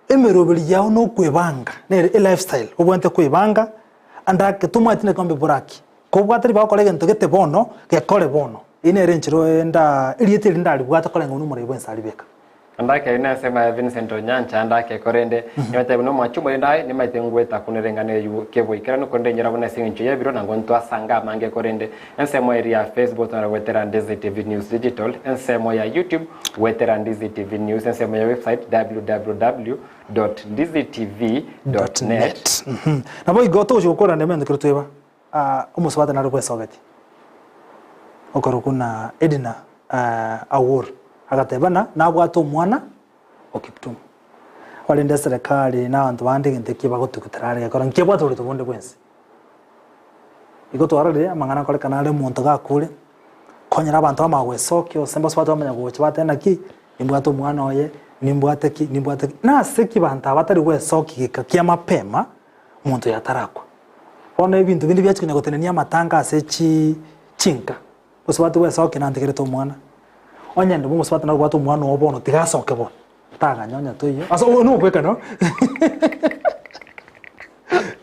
emeroberi yawo no kwebanga ne lifestyle obwente kwebanga andake tumatine kombe buraki ko bwatari bakole gento gete bono gekole bono ine renchiro enda irietiri ndari bwata kolenga no muri bwensa alibeka andake ina sema Vincent Onyancha andake korende nyamate no machumo ndai ni maite ngweta kunerengane yu kebo ikira no konde nyira bona sincho yebiro nango ntwa sanga mange korende ensemo area Facebook na wetera Ndizi TV News Digital ensemo ya YouTube wetera Ndizi TV News ensemo ya website www.ndizitv.net nabo igoto ujokora ndemende kirutweba umusubata na rwesogati okoro kuna Edina award agatebana nabwato umwana okiptum walinde serikali na abantu bandi ngenteki bagotukutarare akora nkebwato uri tubonde bwensi igotwarare amangana kole kanale muntu gakure konyera abantu amagwesokyo semba swatu amanya goche batena ki imbwato umwana oye nimbwateki na seki bantu abatari gwesoki gikakia mapema muntu yatarakwa ona ibintu bindi byachikanya gotenenia matanga asechi chinka uswatu gwesoki nandigere to umwana onye ndo muswata na gwato umwana obono tigasoke bono taganyonya toyo aso no kweka no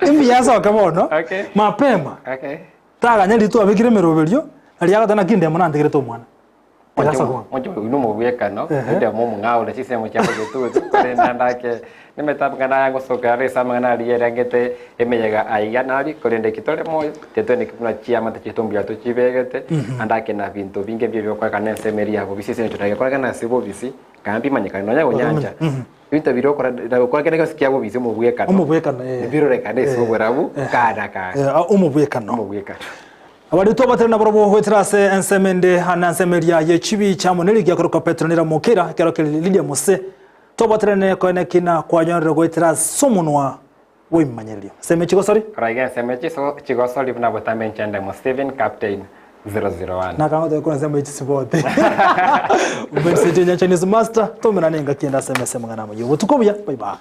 imbi yasoke bono mapema taganya litu abikire meroberio ali agatana kinde munandigire to umwana Mojo no mubweka no ndio mu ngaule sisemo cyako getu korenda ndake nimetapangana yango sokare samangana rierangete emeyega aiganari korende kitore moyo tetone kipuna chiama tachitumbi to chibegete andake na bintu binge byo kwa kana semeri yabo bisise tutake kwa kana sibo bisi kambi manyika nonya onyanja bintu biro kwa kana kasikia bo bisi mubweka no biro rekane sibo barabu kada ka umubweka abari to baterana borobo hwetrase ensemende hanansemeria yechibi chamoneri gyakoroka petronera mokera kerokeli lidia mose to baterane koene kina kwanyonero hwetrase somunwa wimmanyerio semechi gosori raiga semechi so chigosori buna botambe chende mo Steven Captain 001 nakango ko semechi sibote ubenseje nyanchanizo master to menanenga kienda semese mwana mo yobo tukobuya bye bye